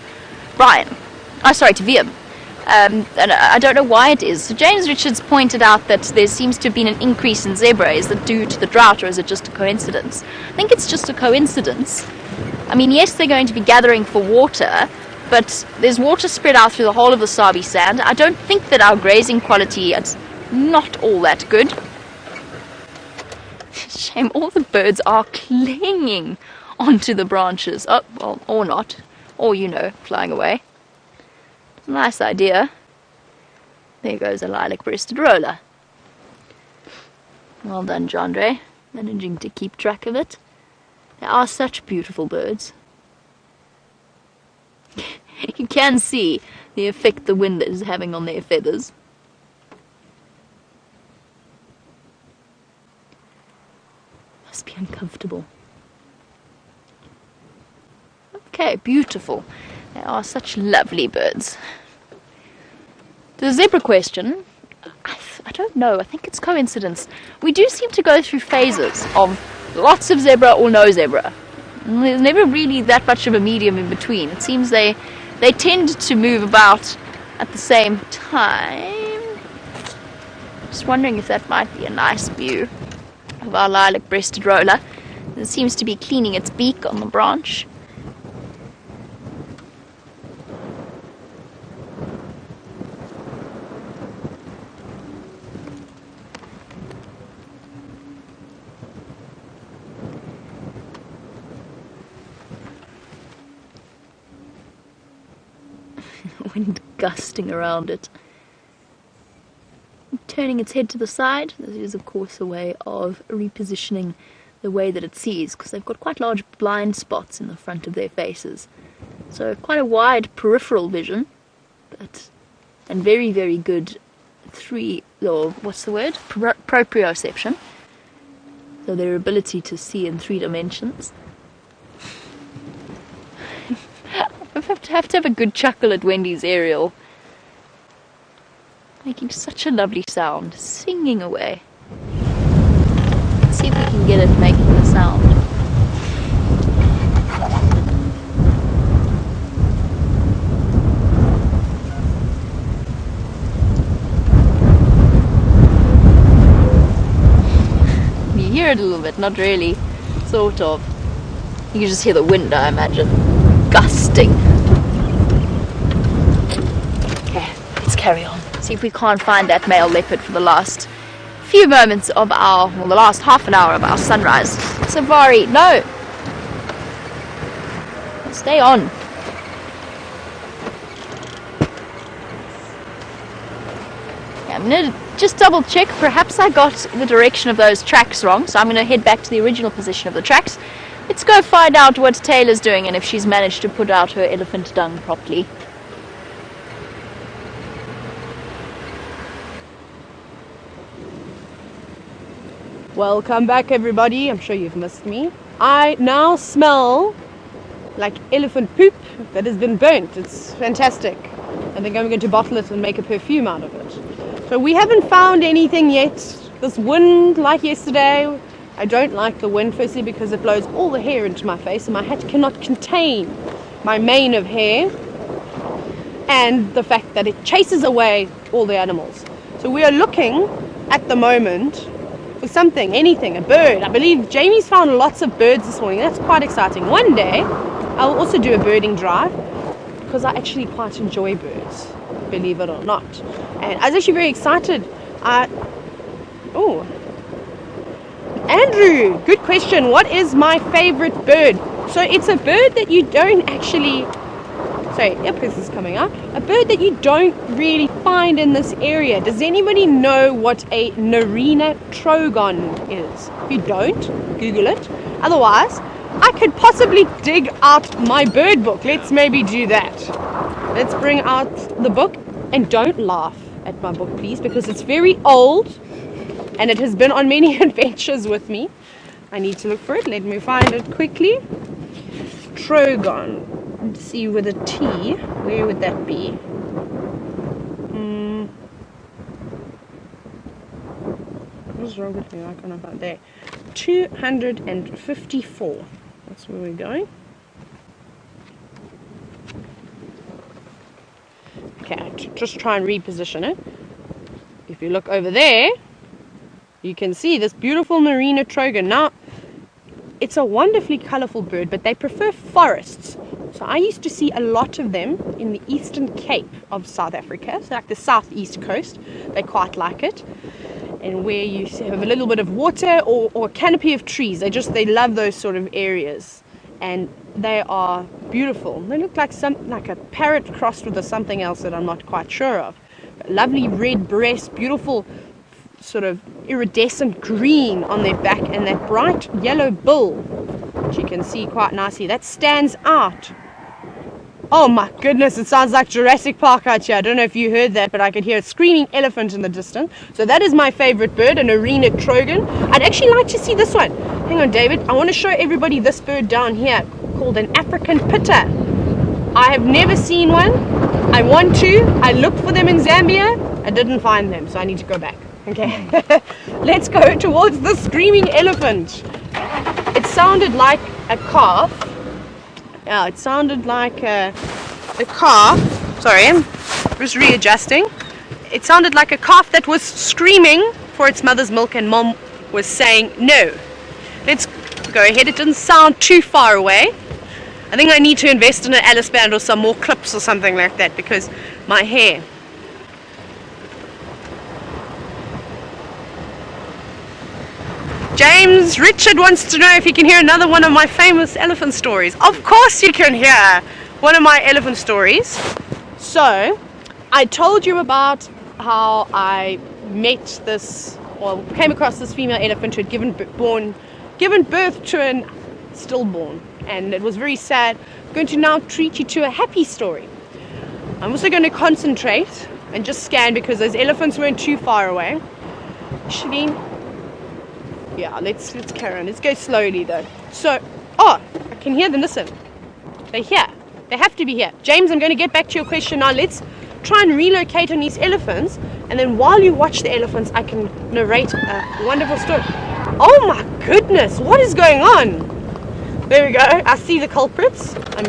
[SPEAKER 3] Brian. To Viam. And I don't know why it is. So James Richards pointed out that there seems to have been an increase in zebra. Is that due to the drought or is it just a coincidence? I think it's just a coincidence. I mean, yes, they're going to be gathering for water, but there's water spread out through the whole of the Sabi Sand. I don't think that our grazing quality is not all that good. Shame, all the birds are clinging onto the branches. Oh, well, or not. Or, you know, flying away. Nice idea. There goes a lilac-breasted roller. Well done, Jandre. Managing to keep track of it. They are such beautiful birds. You can see the effect the wind is having on their feathers. Must be uncomfortable. Okay, beautiful. They are such lovely birds. The zebra question I don't know, I think it's coincidence. We do seem to go through phases of lots of zebra or no zebra. There's never really that much of a medium in between. It seems they tend to move about at the same time. Just wondering if that might be a nice view of our lilac-breasted roller. It seems to be cleaning its beak on the branch. Wind gusting around it. Turning its head to the side. This is of course a way of repositioning the way that it sees, because they've got quite large blind spots in the front of their faces. So quite a wide peripheral vision, and very, very good proprioception. So their ability to see in 3 dimensions. I have to have a good chuckle at Wendy's aerial. Making such a lovely sound, singing away. Let's see if we can get it making the sound. You hear it a little bit, not really, sort of. You can just hear the wind, I imagine, gusting. Okay, let's carry on. See if we can't find that male leopard for the last few moments of the last half an hour of our sunrise safari. No! Stay on. Okay, I'm going to just double check. Perhaps I got the direction of those tracks wrong, so I'm going to head back to the original position of the tracks. Let's go find out what Taylor's doing and if she's managed to put out her elephant dung properly.
[SPEAKER 1] Welcome back, everybody. I'm sure you've missed me. I now smell like elephant poop that has been burnt. It's fantastic. I think I'm going to bottle it and make a perfume out of it. So we haven't found anything yet. This wind, like yesterday, I don't like the wind, firstly because it blows all the hair into my face and my hat cannot contain my mane of hair, and the fact that it chases away all the animals. So we are looking at the moment for something, anything, a bird. I believe Jamie's found lots of birds this morning. That's quite exciting. One day I'll also do a birding drive because I actually quite enjoy birds, believe it or not. And I was actually very excited. Andrew, good question. What is my favorite bird? So it's a bird that you don't actually... Sorry, this is coming up. A bird that you don't really find in this area. Does anybody know what a Narina trogon is? If you don't, Google it. Otherwise, I could possibly dig out my bird book. Let's maybe do that. Let's bring out the book. And don't laugh at my book, please, because it's very old and it has been on many adventures with me. I need to look for it. Let me find it quickly. Trogon. Let's see with a T. Where would that be? What's wrong with me? I can't find there. 254. That's where we're going. Okay, just try and reposition it. If you look over there, you can see this beautiful Narina trogon. Now, it's a wonderfully colorful bird, but they prefer forests. So I used to see a lot of them in the Eastern Cape of South Africa, so like the southeast coast. They quite like it. And where you have a little bit of water or a canopy of trees. They love those sort of areas. And they are beautiful. They look like a parrot crossed with something else that I'm not quite sure of. But lovely red breast, beautiful sort of iridescent green on their back, and that bright yellow bill, which you can see quite nicely. That stands out. Oh my goodness, it sounds like Jurassic Park out here. I don't know if you heard that, but I could hear a screaming elephant in the distance. So that is my favorite bird, an Narina trogon. I'd actually like to see this one. Hang on, David. I want to show everybody this bird down here called an African pitta. I have never seen one. I I want to. I looked for them in Zambia. I didn't find them, so I need to go back. Okay. Let's go towards the screaming elephant. It sounded like a calf. Yeah, it sounded like a calf. Sorry, I'm just readjusting. It sounded like a calf that was screaming for its mother's milk, and Mom was saying no. Let's go ahead. It didn't sound too far away. I think I need to invest in an Alice band or some more clips or something like that, because my hair. James Richard wants to know if he can hear another one of my famous elephant stories. Of course you can hear one of my elephant stories. So, I told you about how I met this, or came across this female elephant who had given birth to an stillborn, and it was very sad. I'm going to now treat you to a happy story. I'm also going to concentrate and just scan because those elephants weren't too far away. Actually, yeah, let's carry on. Let's go slowly though. So, I can hear them. Listen, they're here. They have to be here. James, I'm going to get back to your question now. Let's try and relocate on these elephants, and then while you watch the elephants, I can narrate a wonderful story. Oh my goodness, what is going on? There we go. I see the culprits. I'm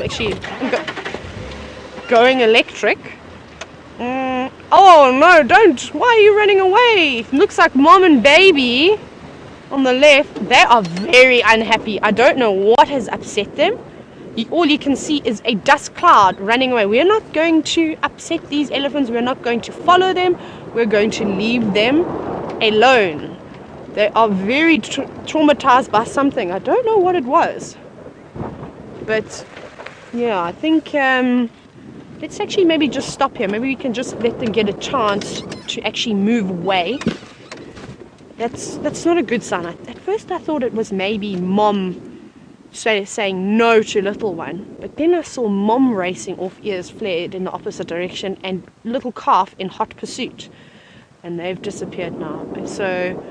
[SPEAKER 1] going electric. Oh no, don't. Why are you running away? It looks like Mom and baby on the left. They are very unhappy. I don't know what has upset them. All you can see is a dust cloud running away. We're not going to upset these elephants. We're not going to follow them. We're going to leave them alone. They are very traumatized by something. I don't know what it was. But yeah, I think let's actually maybe just stop here. Maybe we can just let them get a chance to actually move away. That's not a good sign. At first I thought it was maybe Mom saying no to little one, but then I saw Mom racing off, ears flared in the opposite direction, and little calf in hot pursuit, and they've disappeared now. And so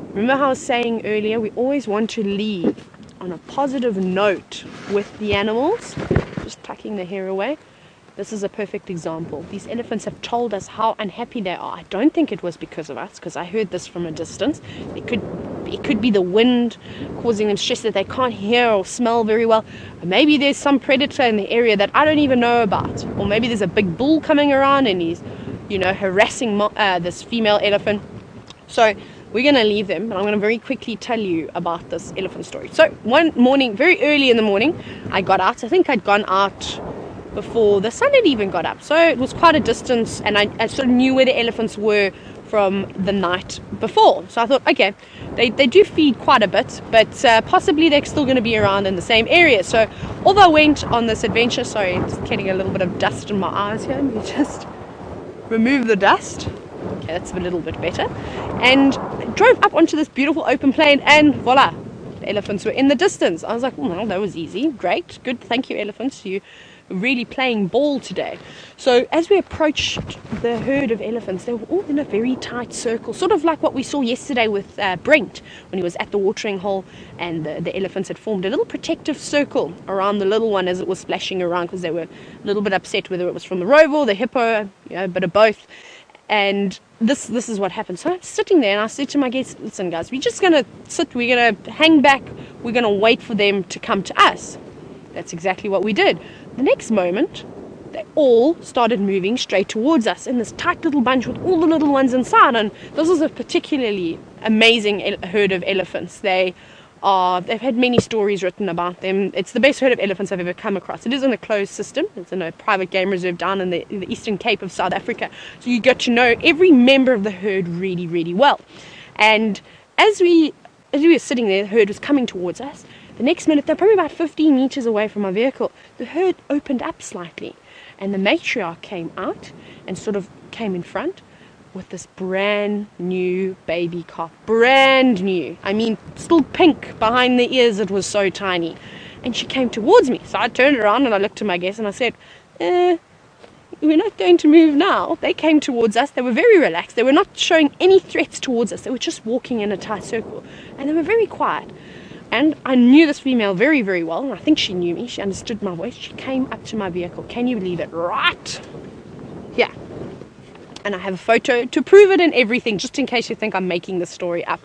[SPEAKER 1] remember how I was saying earlier, we always want to leave on a positive note with the animals. Just tucking the hair away. This is a perfect example. These elephants have told us how unhappy they are. I don't think it was because of us, because I heard this from a distance. It could be the wind causing them stress that they can't hear or smell very well. Or maybe there's some predator in the area that I don't even know about. Or maybe there's a big bull coming around and he's, harassing this female elephant. So we're going to leave them, but I'm going to very quickly tell you about this elephant story. So one morning, very early in the morning, I got out. I think I'd gone out before the sun had even got up, so it was quite a distance, and I sort of knew where the elephants were from the night before. So I thought, okay, they do feed quite a bit, but possibly they're still going to be around in the same area. So although I went on this adventure, sorry, just getting a little bit of dust in my eyes here, let me just remove the dust. Okay, that's a little bit better. And drove up onto this beautiful open plain, and voila, the elephants were in the distance. I was like, well, that was easy, great, good, thank you elephants, you really playing ball today. So as we approached the herd of elephants, they were all in a very tight circle, sort of like what we saw yesterday with Brent when he was at the watering hole, and the elephants had formed a little protective circle around the little one as it was splashing around, because they were a little bit upset whether it was from the rover or the hippo, a bit of both. And this is what happened. So I'm sitting there and I said to my guests, listen guys, we're just going to sit, we're going to hang back, we're going to wait for them to come to us. That's exactly what we did. The next moment, they all started moving straight towards us in this tight little bunch with all the little ones inside. And this is a particularly amazing herd of elephants. They've had many stories written about them. It's the best herd of elephants I've ever come across. It is in a closed system. It's in a private game reserve down in the Eastern Cape of South Africa. So you get to know every member of the herd really, really well. And as we were sitting there, the herd was coming towards us. The next minute, they're probably about 15 meters away from my vehicle. The herd opened up slightly, and the matriarch came out and sort of came in front with this brand new baby calf. Brand new. I mean, still pink behind the ears. It was so tiny. And she came towards me. So I turned around and I looked to my guest and I said, we're not going to move now. They came towards us. They were very relaxed. They were not showing any threats towards us. They were just walking in a tight circle. And they were very quiet. And I knew this female very, very well, and I think she knew me. She understood my voice. She came up to my vehicle. Can you believe it? Right here. And I have a photo to prove it and everything, just in case you think I'm making this story up.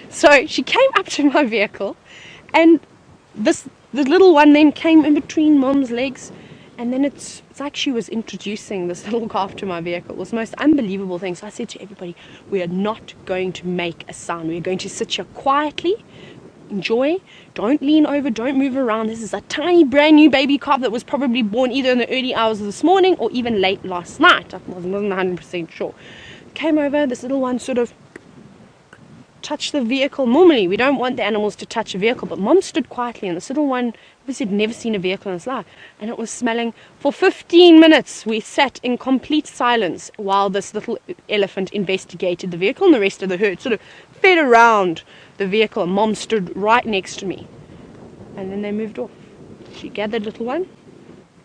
[SPEAKER 1] So she came up to my vehicle, and the little one then came in between Mom's legs, and then it's like she was introducing this little calf to my vehicle. It was the most unbelievable thing. So I said to everybody, we are not going to make a sound. We are going to sit here quietly, enjoy, don't lean over, don't move around. This is a tiny brand new baby calf that was probably born either in the early hours of this morning or even late last night. I wasn't 100% sure. Came over, this little one sort of touch the vehicle. Normally we don't want the animals to touch a vehicle, but Mom stood quietly, and this little one obviously had never seen a vehicle in its life, and it was smelling. For 15 minutes we sat in complete silence while this little elephant investigated the vehicle, and the rest of the herd sort of fed around the vehicle, and Mom stood right next to me, and then they moved off. She gathered little one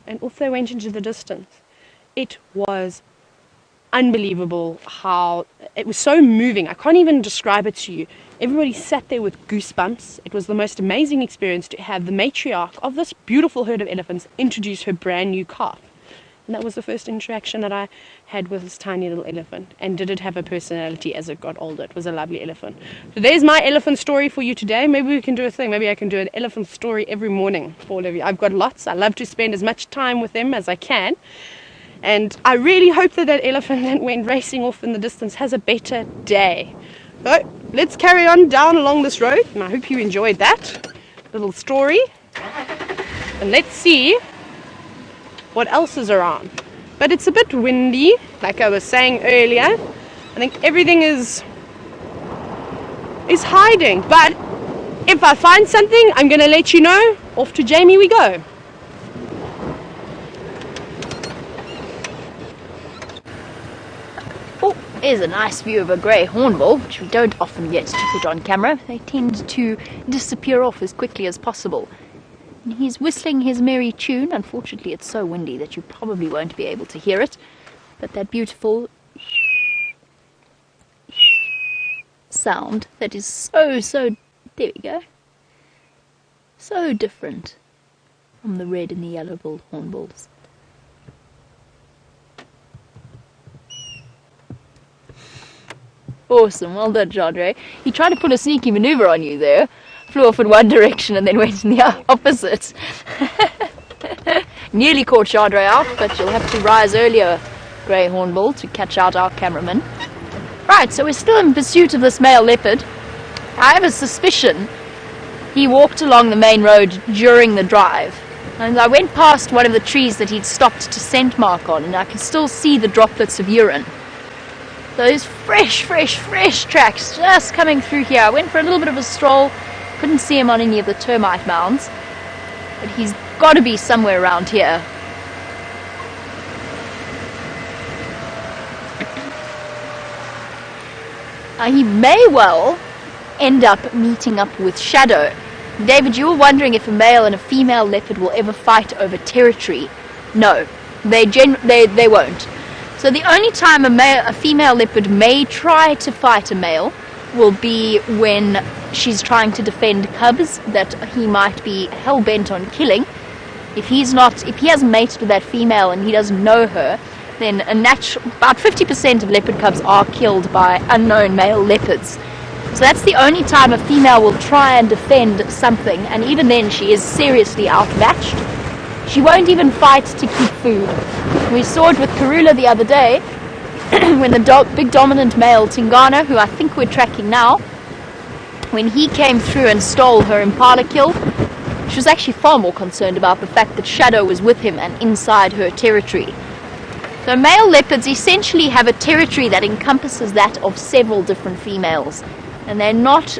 [SPEAKER 1] and off they went into the distance. It was unbelievable how it was so moving. I can't even describe it to you. Everybody sat there with goosebumps. It was the most amazing experience to have the matriarch of this beautiful herd of elephants introduce her brand new calf. And that was the first interaction that I had with this tiny little elephant. And did it have a personality as it got older? It was a lovely elephant. So there's my elephant story for you today. Maybe we can do a thing. Maybe I can do an elephant story every morning for all of you. I've got lots. I love to spend as much time with them as I can. And I really hope that that elephant that went racing off in the distance has a better day. So let's carry on down along this road, and I hope you enjoyed that little story. And let's see what else is around. But it's a bit windy, like I was saying earlier. I think everything is hiding. But if I find something, I'm going to let you know. Off to Jamie we go.
[SPEAKER 3] Here's a nice view of a grey hornbill, which we don't often get to put on camera. They tend to disappear off as quickly as possible. And he's whistling his merry tune. Unfortunately, it's so windy that you probably won't be able to hear it. But that beautiful sound that is so, there we go, so different from the red and the yellow-billed hornbills. Awesome, well done, Chandra. He tried to pull a sneaky maneuver on you there. Flew off in one direction and then went in the opposite. Nearly caught Chandra out, but you'll have to rise earlier, grey hornbill, to catch out our cameraman. Right, so we're still in pursuit of this male leopard. I have a suspicion he walked along the main road during the drive. And I went past one of the trees that he'd stopped to scent mark on, and I can still see the droplets of urine. Those fresh tracks just coming through here. I went for a little bit of a stroll, couldn't see him on any of the termite mounds, but he's got to be somewhere around here. He may well end up meeting up with Shadow. David, you were wondering if a male and a female leopard will ever fight over territory. No, they won't. So the only time a female leopard may try to fight a male will be when she's trying to defend cubs that he might be hell-bent on killing. If he hasn't mated with that female and he doesn't know her, then about 50% of leopard cubs are killed by unknown male leopards. So that's the only time a female will try and defend something, and even then she is seriously outmatched. She won't even fight to keep food. We saw it with Karula the other day, when the big dominant male Tingana, who I think we're tracking now, when he came through and stole her impala kill, she was actually far more concerned about the fact that Shadow was with him and inside her territory. So male leopards essentially have a territory that encompasses that of several different females, and they're not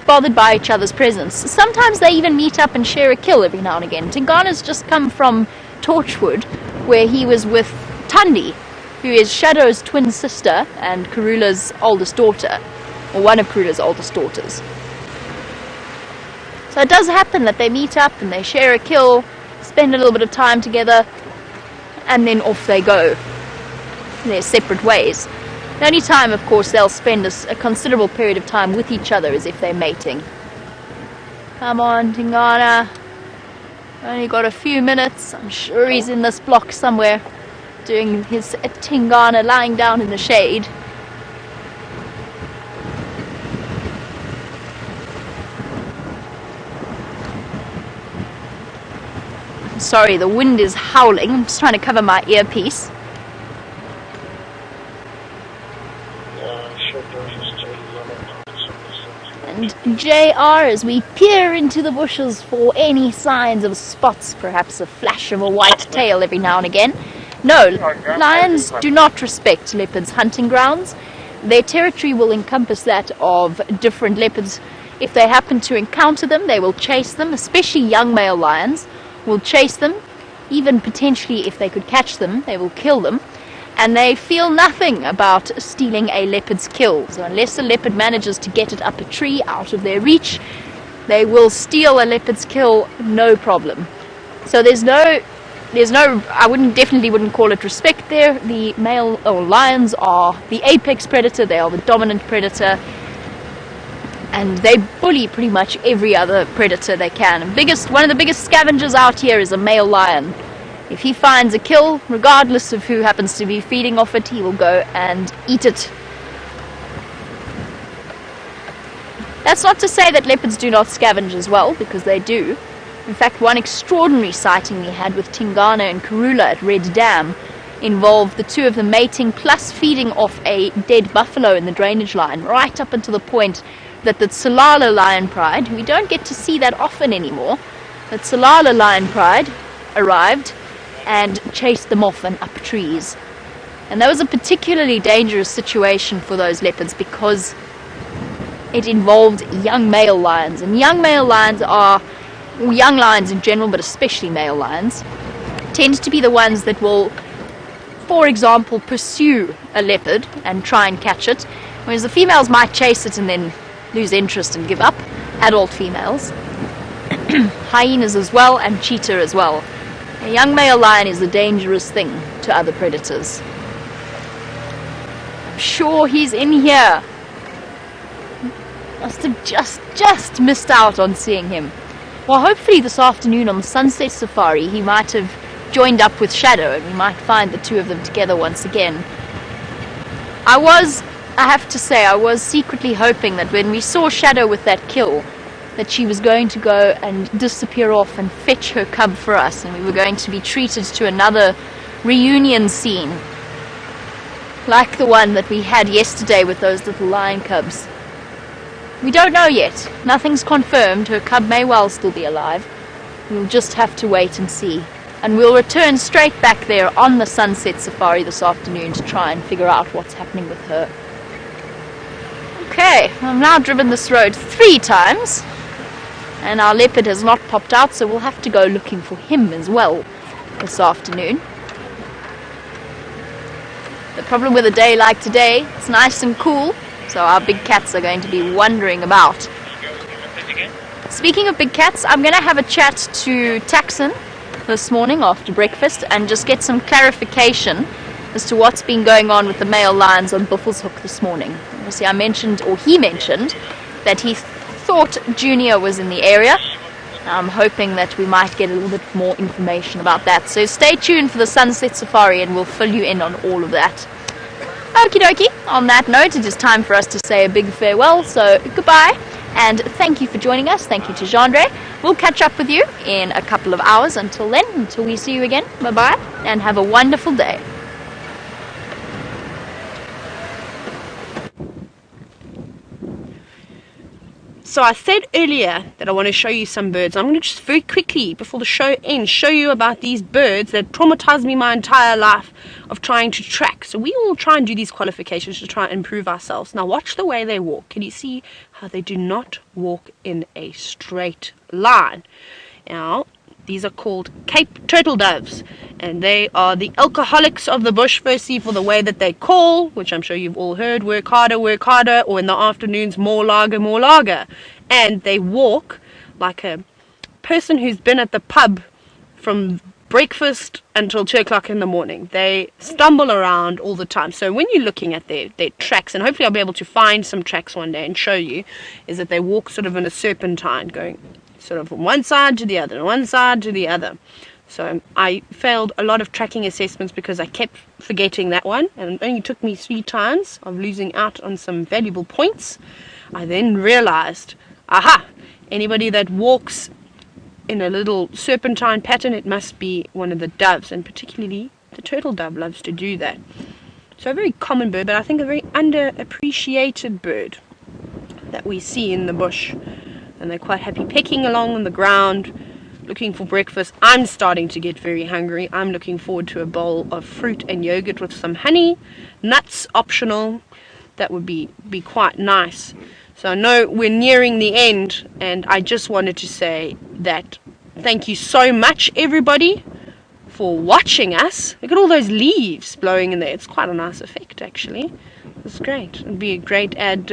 [SPEAKER 3] bothered by each other's presence. Sometimes they even meet up and share a kill every now and again. Tingana's just come from Torchwood, where he was with Tundi, who is Shadow's twin sister and Karula's oldest daughter, or one of Karula's oldest daughters. So it does happen that they meet up and they share a kill, spend a little bit of time together, and then off they go their separate ways. The only time, of course, they'll spend a considerable period of time with each other is if they're mating. Come on, Tingana. Only got a few minutes. I'm sure he's in this block somewhere. doing his Tingana, lying down in the shade. Sorry, the wind is howling. I'm just trying to cover my earpiece. And JR, as we peer into the bushes for any signs of spots, perhaps a flash of a white tail every now and again. No, lions do not respect leopards' hunting grounds. Their territory will encompass that of different leopards. If they happen to encounter them, they will chase them, especially young male lions will chase them. Even potentially, if they could catch them, they will kill them. And they feel nothing about stealing a leopard's kill. So unless a leopard manages to get it up a tree out of their reach, they will steal a leopard's kill, no problem. So there's no, I definitely wouldn't call it respect there. The male or lions are the apex predator, they are the dominant predator, and they bully pretty much every other predator they can. One of the biggest scavengers out here is a male lion. If he finds a kill, regardless of who happens to be feeding off it, he will go and eat it. That's not to say that leopards do not scavenge as well, because they do. In fact, one extraordinary sighting we had with Tingana and Karula at Red Dam involved the two of them mating plus feeding off a dead buffalo in the drainage line, right up until the point that the Tsalala lion pride, we don't get to see that often anymore, the Tsalala lion pride arrived and chased them off and up trees. And that was a particularly dangerous situation for those leopards because it involved young male lions. And young male lions are, well, young lions in general, but especially male lions, tend to be the ones that will, for example, pursue a leopard and try and catch it, whereas the females might chase it and then lose interest and give up. Adult females. Hyenas as well, and cheetah as well. A young male lion is a dangerous thing to other predators. I'm sure he's in here. Must have just missed out on seeing him. Well, hopefully this afternoon on the sunset safari he might have joined up with Shadow and we might find the two of them together once again. I have to say, I was secretly hoping that when we saw Shadow with that kill, that she was going to go and disappear off and fetch her cub for us, and we were going to be treated to another reunion scene like the one that we had yesterday with those little lion cubs. We don't know yet. Nothing's confirmed. Her cub may well still be alive. We'll just have to wait and see. And we'll return straight back there on the sunset safari this afternoon to try and figure out what's happening with her. Okay, I've now driven this road 3 times. And our leopard has not popped out, so we'll have to go looking for him as well this afternoon. The problem with a day like today, it's nice and cool, so our big cats are going to be wandering about. Speaking of big cats, I'm going to have a chat to Taxon this morning after breakfast and just get some clarification as to what's been going on with the male lions on Buffelshoek this morning. Obviously he mentioned that he thought Junior was in the area. I'm hoping that we might get a little bit more information about that. So stay tuned for the sunset safari and we'll fill you in on all of that. Okie dokie. On that note, it is time for us to say a big farewell. So goodbye and thank you for joining us. Thank you to Jandre. We'll catch up with you in a couple of hours. Until then, until we see you again, bye bye and have a wonderful day.
[SPEAKER 1] So I said earlier that I want to show you some birds. I'm going to just very quickly, before the show ends, show you about these birds that traumatized me my entire life of trying to track. So we all try and do these qualifications to try and improve ourselves. Now watch the way they walk. Can you see how they do not walk in a straight line? Now, these are called Cape turtle doves, and they are the alcoholics of the bush, firstly for the way that they call, which I'm sure you've all heard, work harder, or in the afternoons, more lager. And they walk like a person who's been at the pub from breakfast until 2 o'clock in the morning. They stumble around all the time. So when you're looking at their tracks, and hopefully I'll be able to find some tracks one day and show you, is that they walk sort of in a serpentine, going sort of from one side to the other, one side to the other. So I failed a lot of tracking assessments because I kept forgetting that one, and it only took me 3 times of losing out on some valuable points. I then realized, aha, anybody that walks in a little serpentine pattern, it must be one of the doves, and particularly the turtle dove loves to do that. So a very common bird, but I think a very underappreciated bird that we see in the bush. And they're quite happy pecking along on the ground, looking for breakfast. I'm starting to get very hungry. I'm looking forward to a bowl of fruit and yogurt with some honey. Nuts optional. That would be quite nice. So I know we're nearing the end, and I just wanted to say that thank you so much, everybody, for watching us. Look at all those leaves blowing in there. It's quite a nice effect, actually. It's great. It'd be a great ad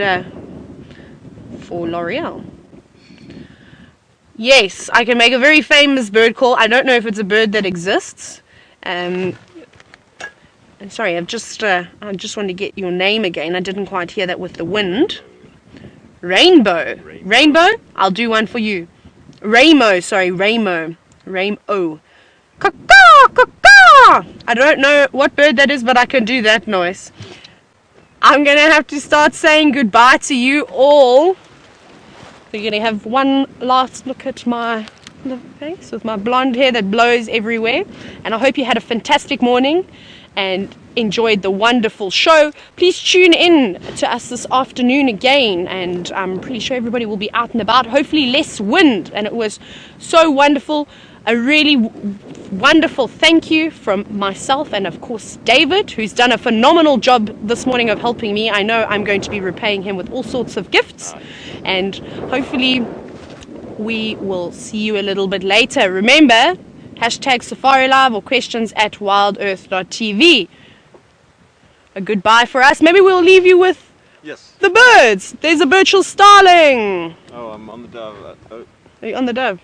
[SPEAKER 1] for L'Oreal. Yes, I can make a very famous bird call. I don't know if it's a bird that exists. I'm sorry, I just want to get your name again. I didn't quite hear that with the wind. Rainbow. Rainbow? I'll do one for you. Raymo, sorry, Raymo. Raymo. Caw-caw, caw-caw. I don't know what bird that is, but I can do that noise. I'm going to have to start saying goodbye to you all. We're going to have one last look at my face with my blonde hair that blows everywhere. And I hope you had a fantastic morning and enjoyed the wonderful show. Please tune in to us this afternoon again, and I'm pretty sure everybody will be out and about. Hopefully less wind, and it was so wonderful. A really wonderful thank you from myself and of course David, who's done a phenomenal job this morning of helping me. I know I'm going to be repaying him with all sorts of gifts, and hopefully we will see you a little bit later. Remember, #Safari Live or questions at WildEarth.tv. A goodbye for us. Maybe we'll leave you with the birds. There's a Birchall starling.
[SPEAKER 2] Oh, I'm on the dove.
[SPEAKER 1] Are you on the dove?